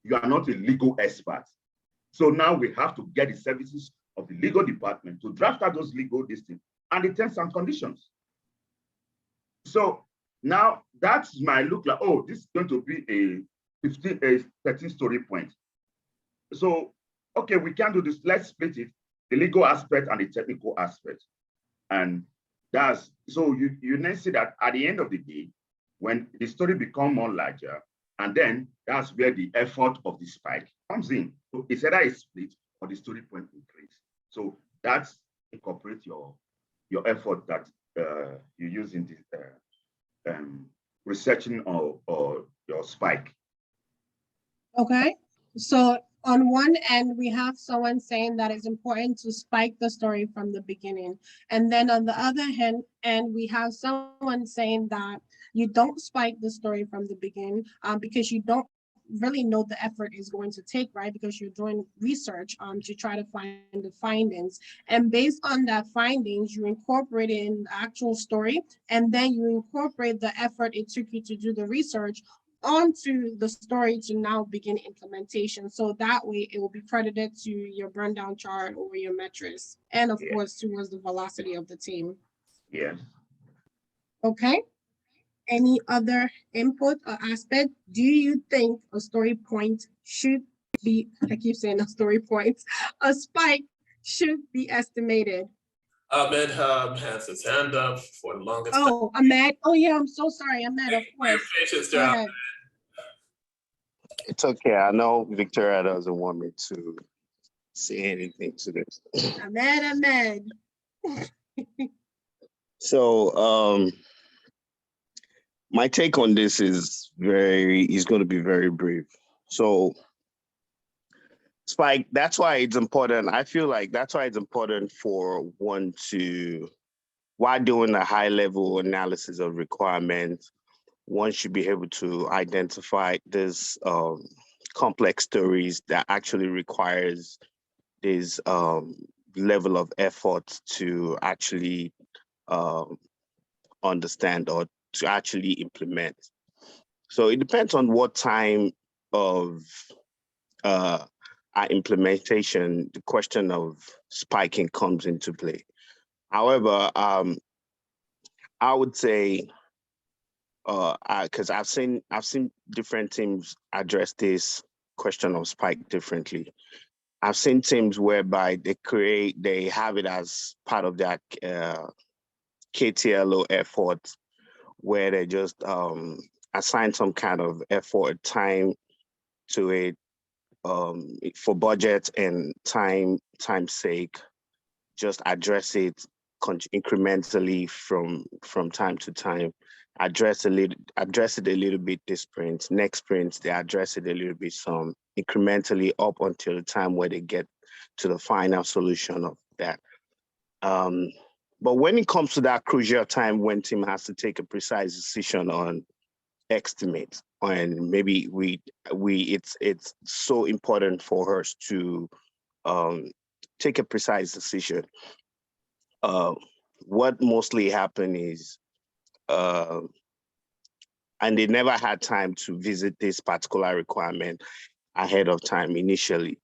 You are not a legal expert. So now we have to get the services of the legal department to draft out those legal listings and the terms and conditions. So now that might look like, oh, this is going to be a 13 story point. So, okay, we can do this. Let's split it, the legal aspect and the technical aspect. And that's, so you then see that at the end of the day, when the story becomes more larger, and then that's where the effort of the spike comes in. So it's either a split or the story point increase. So that's incorporate your effort that you use in this researching or your spike. Okay, so on one end, we have someone saying that it's important to spike the story from the beginning. And then on the other hand, we have someone saying that you don't spike the story from the beginning because you don't really know the effort is going to take, right? Because you're doing research to try to find the findings. And based on that findings, you incorporate it in the actual story, and then you incorporate the effort it took you to do the research onto the story to now begin implementation. So that way it will be credited to your burn down chart or your metrics, and of course towards the velocity of the team. Yes. Okay. Any other input or aspect? Do you think a story point should be, I keep saying a story point, a spike should be estimated? Ahmed has his hand up for the longest time. Oh, Ahmed. Oh yeah, I'm so sorry, Ahmed, of course. Patience, Go ahead. It's okay. I know Victoria doesn't want me to say anything to this. Ahmed. So my take on this is going to be very brief. So Spike, that's why it's important. I feel like that's why it's important for one to, while doing a high level analysis of requirements, one should be able to identify this complex stories that actually requires this level of effort to actually understand or to actually implement. So it depends on what time of our implementation, the question of spiking comes into play. However, I would say, because I've seen different teams address this question of spike differently. I've seen teams whereby they have it as part of their KTLO effort, where they just assign some kind of effort, time to it for budget and time sake, just address it incrementally from time to time. Address it a little bit this sprint. Next sprint, they address it a little bit some incrementally up until the time where they get to the final solution of that. But when it comes to that crucial time when team has to take a precise decision on estimate, and maybe it's so important for us to take a precise decision. What mostly happen is, and they never had time to visit this particular requirement ahead of time initially.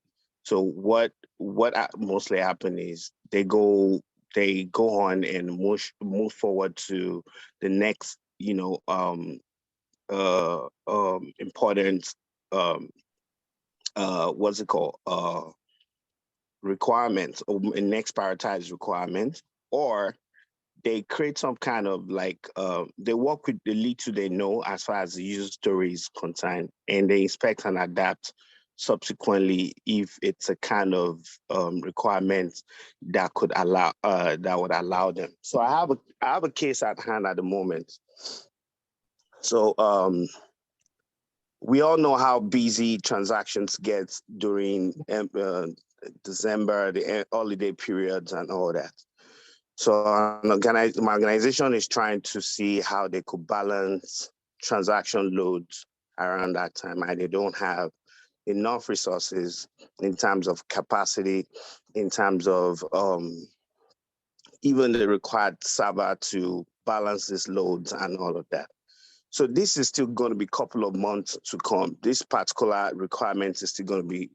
So what mostly happen is they go on and move forward to the next, important, what's it called, requirements, or next prioritized requirements, or they create some kind of they work with the little they know as far as the user story is concerned, and they inspect and adapt subsequently if it's a kind of requirement that could allow that would allow them. So I have a case at hand at the moment. So we all know how busy transactions get during December, the holiday periods and all that. So my organization is trying to see how they could balance transaction loads around that time, and they don't have enough resources in terms of capacity, in terms of even the required server to balance these loads and all of that. So this is still going to be a couple of months to come. This particular requirement is still going to be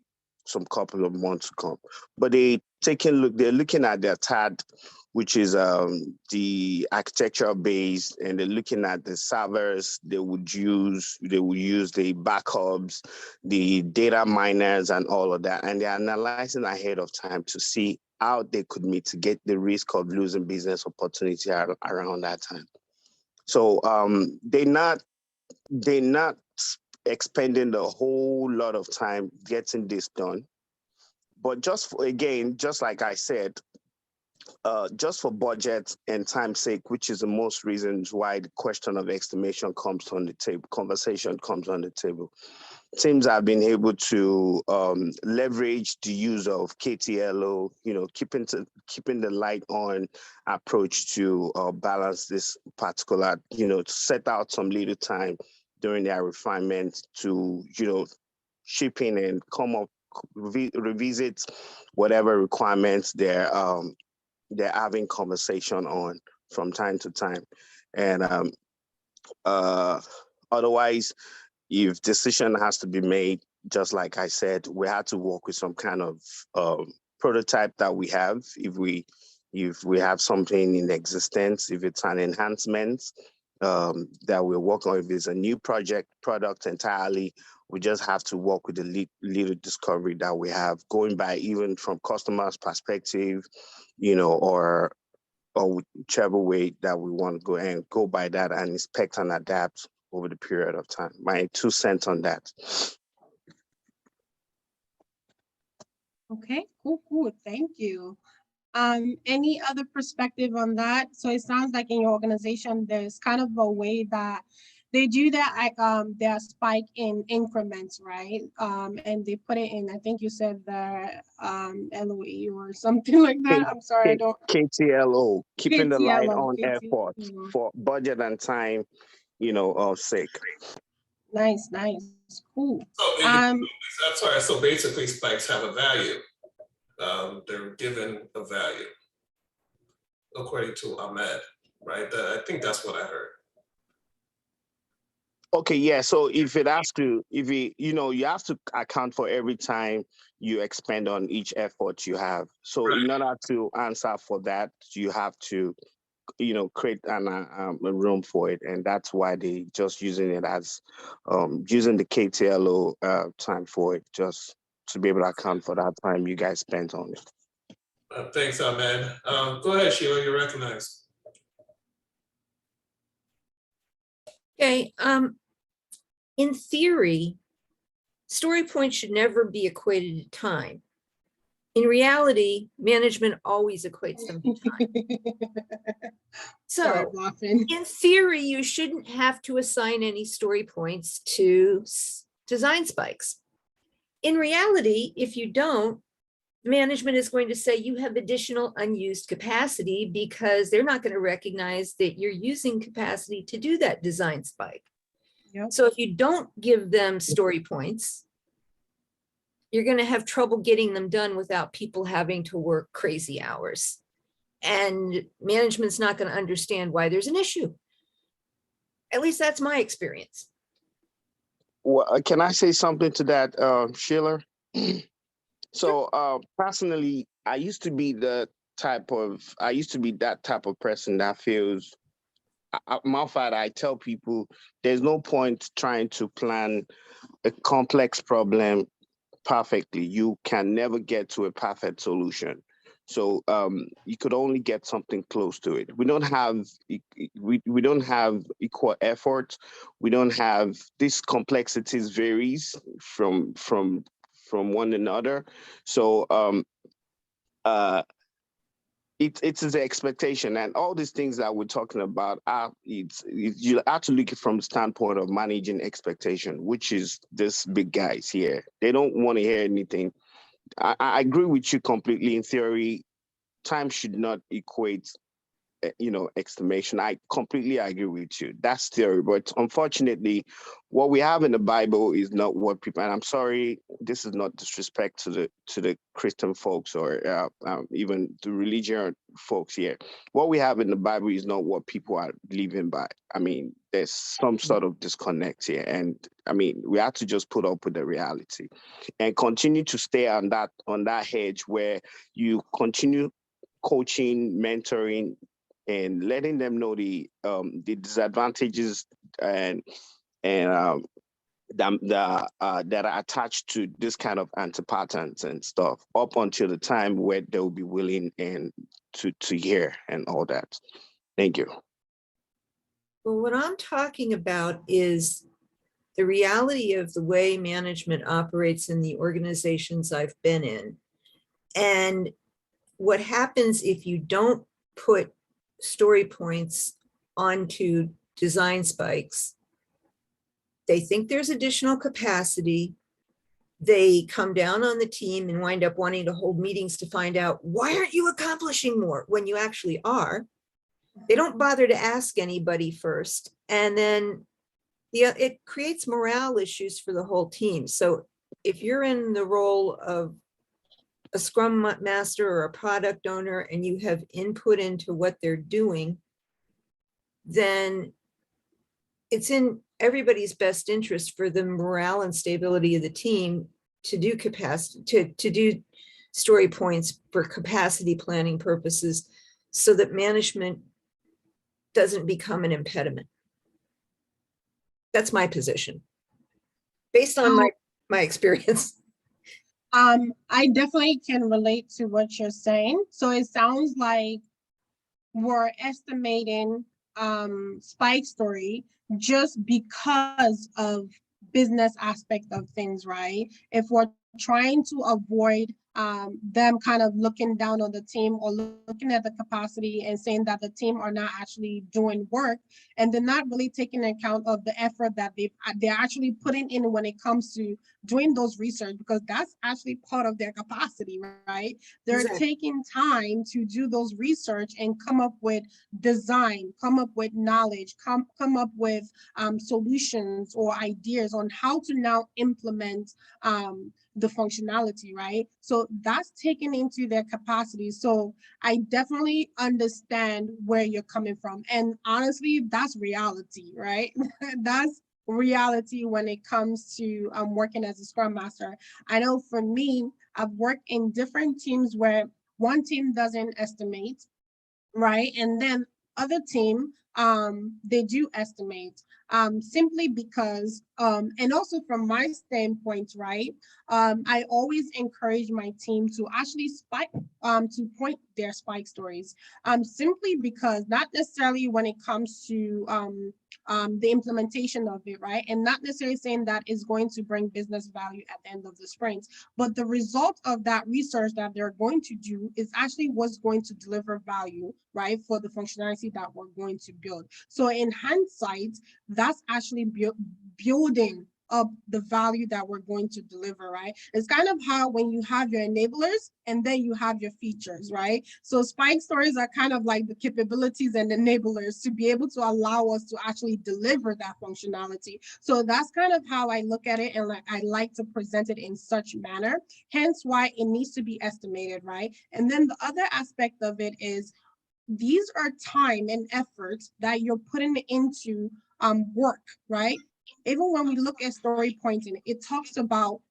some couple of months to come. But they're looking at their TAD, which is the architecture base, and they're looking at the servers they would use. They will use the backups, the data miners, and all of that. And they're analyzing ahead of time to see how they could mitigate the risk of losing business opportunity around that time. So they're not expending a whole lot of time getting this done. But just like I said, just for budget and time's sake, which is the most reasons why the question of estimation comes on the table, conversation comes on the table. Teams have been able to leverage the use of KTLO, keeping the light on approach to balance this particular, to set out some little time during their refinement to, chip in and come up, revisit whatever requirements they're having conversation on from time to time. And otherwise, if decision has to be made, just like I said, we had to work with some kind of prototype that we have. If we have something in existence, if it's an enhancement that we're working on, if it's a new product entirely, we just have to work with the little discovery that we have, going by even from customers' perspective, or whichever way that we want to go by that and inspect and adapt over the period of time. My 2 cents on that. Okay, cool. Thank you. Any other perspective on that? So it sounds like in your organization, there's kind of a way that they do that, their spike in increments, right? And they put it in, I think you said the LOE or something like that. I'm sorry, I don't. KTLO, keeping the light KTLO, on effort for budget and time, sake. Nice, cool. So I'm sorry, so basically spikes have a value. They're given a value, according to Ahmed, right? I think that's what I heard. Okay, yeah. So you have to account for every time you expend on each effort you have. So in order to answer for that, you have to, create a room for it, and that's why they just using it as using the KTLO time for it, just to be able to account for that time you guys spent on it. Thanks, Ahmed. Go ahead, Sheila. You're recognized. Okay, in theory, story points should never be equated to time. In reality, management always equates them to time. Sorry, So laughing. in theory, you shouldn't have to assign any story points to design spikes. In reality, if you don't, management is going to say you have additional unused capacity because they're not going to recognize that you're using capacity to do that design spike. Yep. So if you don't give them story points, you're going to have trouble getting them done without people having to work crazy hours. And management's not going to understand why there's an issue. At least that's my experience. Well, can I say something to that, Sheila? So personally, I used to be that type of person that feels, I tell people there's no point trying to plan a complex problem perfectly. You can never get to a perfect solution. So you could only get something close to it. We don't have equal effort. We don't have, these complexities varies from one another. So it's the expectation, and all these things that we're talking about are, you have to look from the standpoint of managing expectation, which is this big guys here. They don't want to hear anything. I agree with you completely. In theory, time should not equate, estimation. I completely agree with you. That's theory, but unfortunately, what we have in the Bible is not what people. And I'm sorry, this is not disrespect to the Christian folks or even the religion folks here. What we have in the Bible is not what people are living by. I mean, there's some sort of disconnect here, and I mean, we have to just put up with the reality and continue to stay on that hedge where you continue coaching, mentoring, and letting them know the disadvantages and that are attached to this kind of anti-patterns and stuff up until the time where they'll be willing and to hear and all that. Thank you. Well, what I'm talking about is the reality of the way management operates in the organizations I've been in. And what happens if you don't put story points onto design spikes? They think there's additional capacity. They come down on the team and wind up wanting to hold meetings to find out, why aren't you accomplishing more when you actually are? They don't bother to ask anybody first. And then it creates morale issues for the whole team. So if you're in the role of a Scrum Master or a product owner and you have input into what they're doing, then it's in everybody's best interest for the morale and stability of the team to do capacity, to do story points for capacity planning purposes so that management doesn't become an impediment. That's my position based on my experience. I definitely can relate to what you're saying. So it sounds like we're estimating spike story just because of business aspect of things, right? If we're trying to avoid them kind of looking down on the team or looking at the capacity and saying that the team are not actually doing work, and they're not really taking account of the effort that they're actually putting in when it comes to doing those research, because that's actually part of their capacity, right? They're Exactly. taking time to do those research and come up with design, come up with knowledge, come up with solutions or ideas on how to now implement the functionality, right? So that's taken into their capacity. So I definitely understand where you're coming from. And honestly, that's reality, right? That's reality when it comes to working as a Scrum Master. I know for me, I've worked in different teams where one team doesn't estimate, right? And then other team, they do estimate, simply because, and also from my standpoint, right? I always encourage my team to actually to point their spike stories, simply because not necessarily when it comes to the implementation of it, right? And not necessarily saying that is going to bring business value at the end of the sprint, but the result of that research that they're going to do is actually what's going to deliver value, right, for the functionality that we're going to build. So in hindsight, that's actually building up the value that we're going to deliver, right? It's kind of how when you have your enablers and then you have your features, right? So spike stories are kind of like the capabilities and enablers to be able to allow us to actually deliver that functionality. So that's kind of how I look at it, and like I like to present it in such manner, hence why it needs to be estimated, right? And then the other aspect of it is these are time and effort that you're putting into work, right? Even when we look at story pointing, it talks about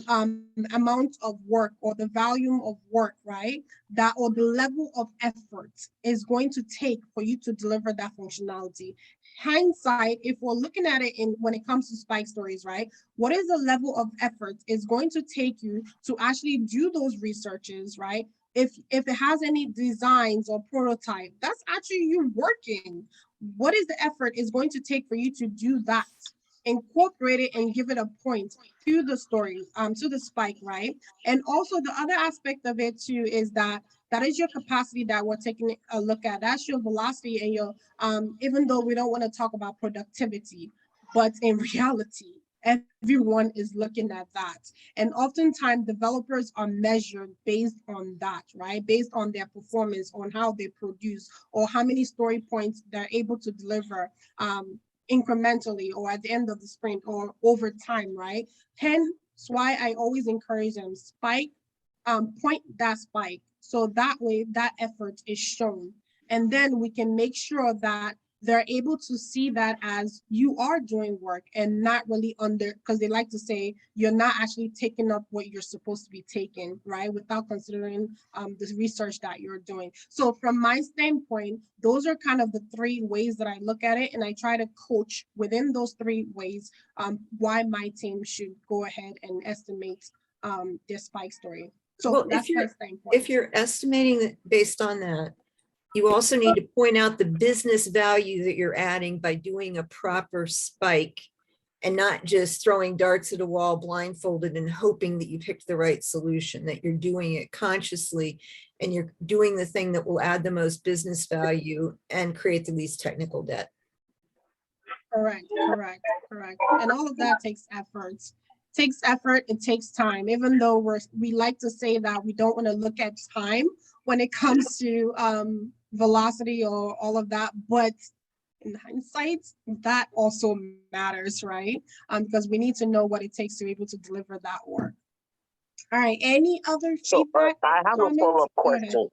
amount of work or the volume of work, right? That or the level of effort is going to take for you to deliver that functionality. Hindsight, if we're looking at it in when it comes to spike stories, right? What is the level of effort is going to take you to actually do those researches, right? If it has any designs or prototype, that's actually you working. What is the effort is going to take for you to do that? Incorporate it and give it a point to the story, to the spike, right? And also the other aspect of it too is that is your capacity that we're taking a look at. That's your velocity and your, even though we don't want to talk about productivity, but in reality, everyone is looking at that. And oftentimes developers are measured based on that, right? Based on their performance, on how they produce, or how many story points they're able to deliver incrementally or at the end of the sprint or over time, right? Hence why I always encourage them, spike, point that spike. So that way that effort is shown. And then we can make sure that they're able to see that as you are doing work and not really under, because they like to say you're not actually taking up what you're supposed to be taking, right? Without considering the research that you're doing. So from my standpoint, those are kind of the three ways that I look at it. And I try to coach within those three ways why my team should go ahead and estimate their spike story. So Well, that's my standpoint. if you're estimating it based on that, you also need to point out the business value that you're adding by doing a proper spike and not just throwing darts at a wall blindfolded and hoping that you picked the right solution, that you're doing it consciously and you're doing the thing that will add the most business value and create the least technical debt. Correct. And all of that takes efforts. Takes effort, it takes time, even though we like to say that we don't want to look at time when it comes to velocity or all of that, but in hindsight, that also matters, right? Because we need to know what it takes to be able to deliver that work. All right, any other feedback? I have a follow-up question.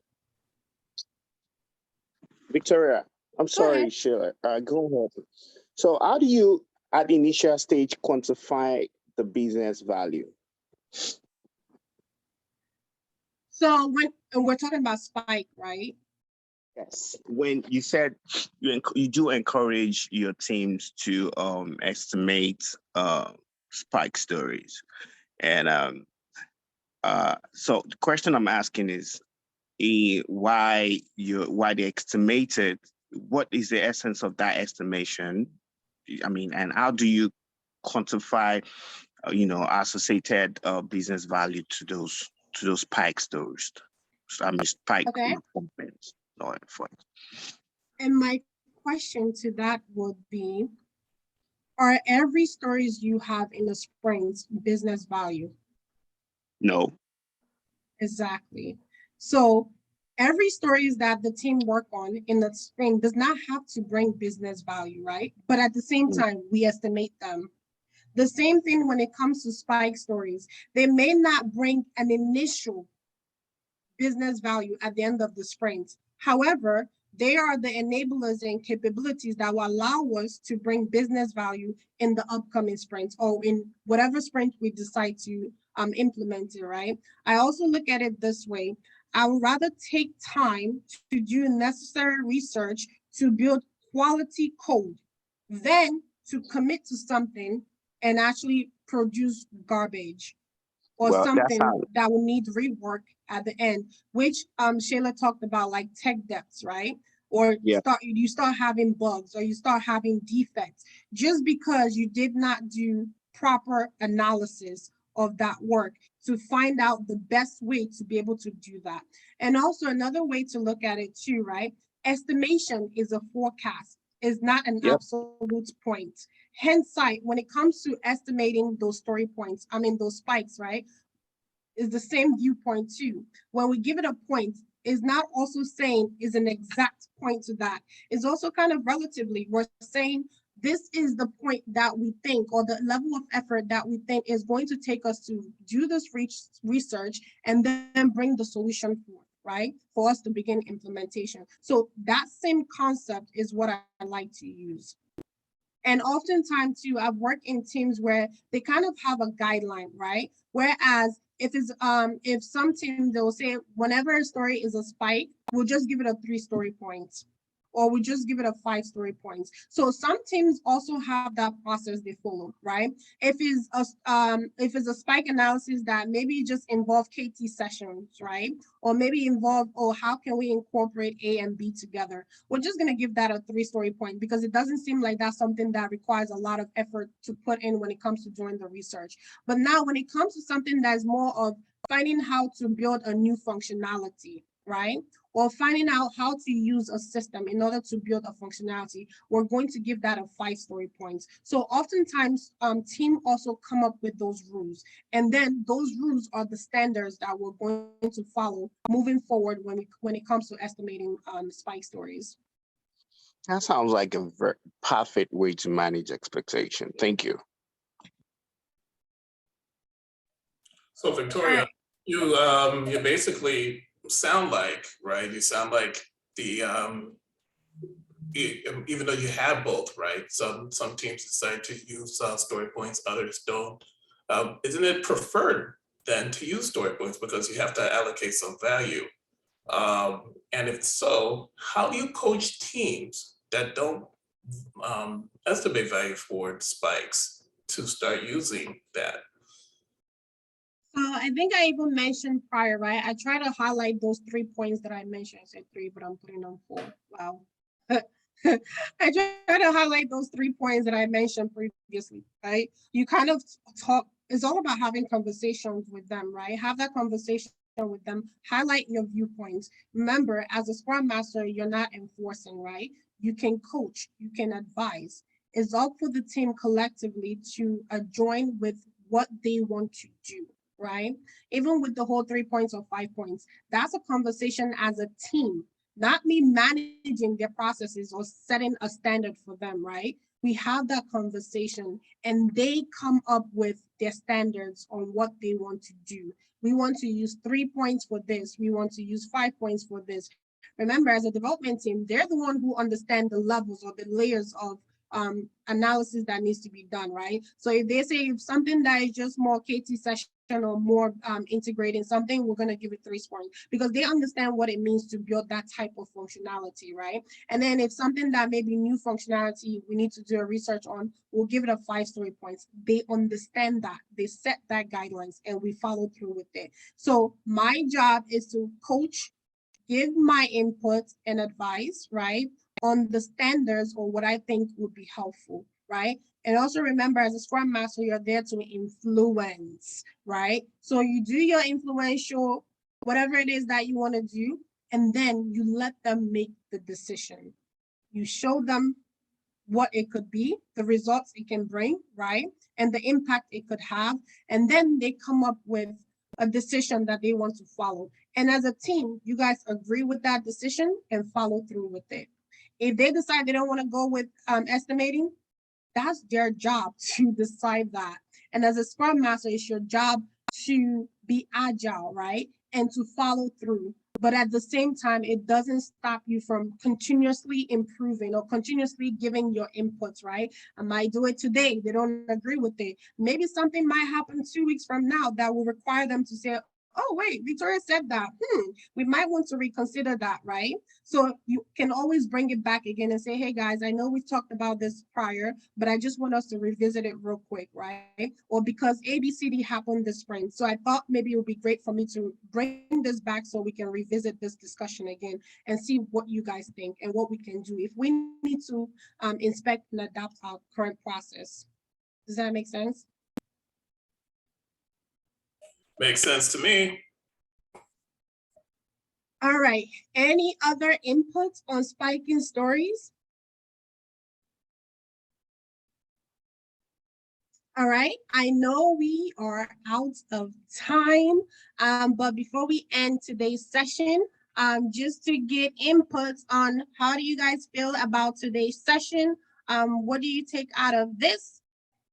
Victoria, I'm sorry, Sheila, go ahead. So how do you, at the initial stage, quantify the business value? So when we're talking about spike, right? Yes. When you said you do encourage your teams to estimate spike stories, and so the question I'm asking is why they estimated. What is the essence of that estimation? I mean, and how do you quantify, associated business value to those spike stories? I mean, spike improvements. And my question to that would be, are every stories you have in the sprints business value? No. Exactly. So every stories that the team work on in the sprint does not have to bring business value, right? But at the same time, we estimate them. The same thing when it comes to spike stories. They may not bring an initial business value at the end of the sprint. However, they are the enablers and capabilities that will allow us to bring business value in the upcoming sprint or in whatever sprint we decide to implement it, right? I also look at it this way. I would rather take time to do necessary research to build quality code than to commit to something and actually produce garbage or something that will need rework at the end, which Shayla talked about, like tech debts, right? or Yeah. you start having bugs, or you start having defects, just because you did not do proper analysis of that work to find out the best way to be able to do that. And also another way to look at it too, right? Estimation is a forecast, is not an Yep. absolute point. Hindsight, when it comes to estimating those story points, I mean those spikes, right, is the same viewpoint too. When we give it a point, is not also saying is an exact point to that. It's also kind of relatively, we're saying this is the point that we think, or the level of effort that we think is going to take us to do this research and then bring the solution forth, right? For us to begin implementation. So that same concept is what I like to use. And oftentimes too, I've worked in teams where they kind of have a guideline, right? Whereas if some team, they'll say whenever a story is a spike, we'll just give it a 3-story point, or we just give it a 5-story points. So some teams also have that process they follow, right? If it's a spike analysis that maybe just involve KT sessions, right? Or maybe involve, oh, how can we incorporate A and B together? We're just gonna give that a 3-story point, because it doesn't seem like that's something that requires a lot of effort to put in when it comes to doing the research. But now when it comes to something that's more of finding how to build a new functionality, right? Or finding out how to use a system in order to build a functionality, we're going to give that a 5-story points. So oftentimes, team also come up with those rules, and then those rules are the standards that we're going to follow moving forward when it comes to estimating spike stories. That sounds like a very perfect way to manage expectation. Thank you. So Victoria, you basically sound like, right? You sound like the even though you have both, right? Some teams decide to use story points, others don't. Isn't it preferred then to use story points, because you have to allocate some value? And if so, how do you coach teams that don't estimate value for spikes to start using that? So I think I even mentioned prior, right? I try to highlight those 3 points that I mentioned. I said 3, but I'm putting on 4. Wow. I try to highlight those 3 points that I mentioned previously, right? You kind of talk, it's all about having conversations with them, right? Have that conversation with them, highlight your viewpoints. Remember, as a Scrum Master, you're not enforcing, right? You can coach, you can advise. It's up for the team collectively to join with what they want to do, right? Even with the whole 3 points or 5 points, that's a conversation as a team, not me managing their processes or setting a standard for them, right? We have that conversation and they come up with their standards on what they want to do. We want to use 3 points for this. We want to use 5 points for this. Remember, as a development team, they're the one who understand the levels or the layers of analysis that needs to be done, right? So if they say if something that is just more KT session or more integrating something, we're going to give it 3 points, because they understand what it means to build that type of functionality, right? And then if something that may be new functionality we need to do a research on, we'll give it a 5-story points. They understand that, they set that guidelines, and we follow through with it. So my job is to coach, give my input and advice, right, on the standards or what I think would be helpful, right? And also remember, as a Scrum Master, you're there to influence, right? So you do your influential, whatever it is that you want to do, and then you let them make the decision. You show them what it could be, the results it can bring, right? And the impact it could have. And then they come up with a decision that they want to follow. And as a team, you guys agree with that decision and follow through with it. If they decide they don't want to go with estimating, that's their job to decide that. And as a Scrum Master, it's your job to be agile, right? And to follow through. But at the same time, it doesn't stop you from continuously improving or continuously giving your inputs, right? I might do it today. They don't agree with it. Maybe something might happen 2 weeks from now that will require them to say, oh wait, Victoria said that, we might want to reconsider that, right? So you can always bring it back again and say, hey guys, I know we've talked about this prior, but I just want us to revisit it real quick, right? Or because ABCD happened this spring. So I thought maybe it would be great for me to bring this back so we can revisit this discussion again and see what you guys think and what we can do if we need to inspect and adapt our current process. Does that make sense? Makes sense to me. All right, any other inputs on spiking stories? All right, I know we are out of time, but before we end today's session, just to get inputs on how do you guys feel about today's session? What do you take out of this?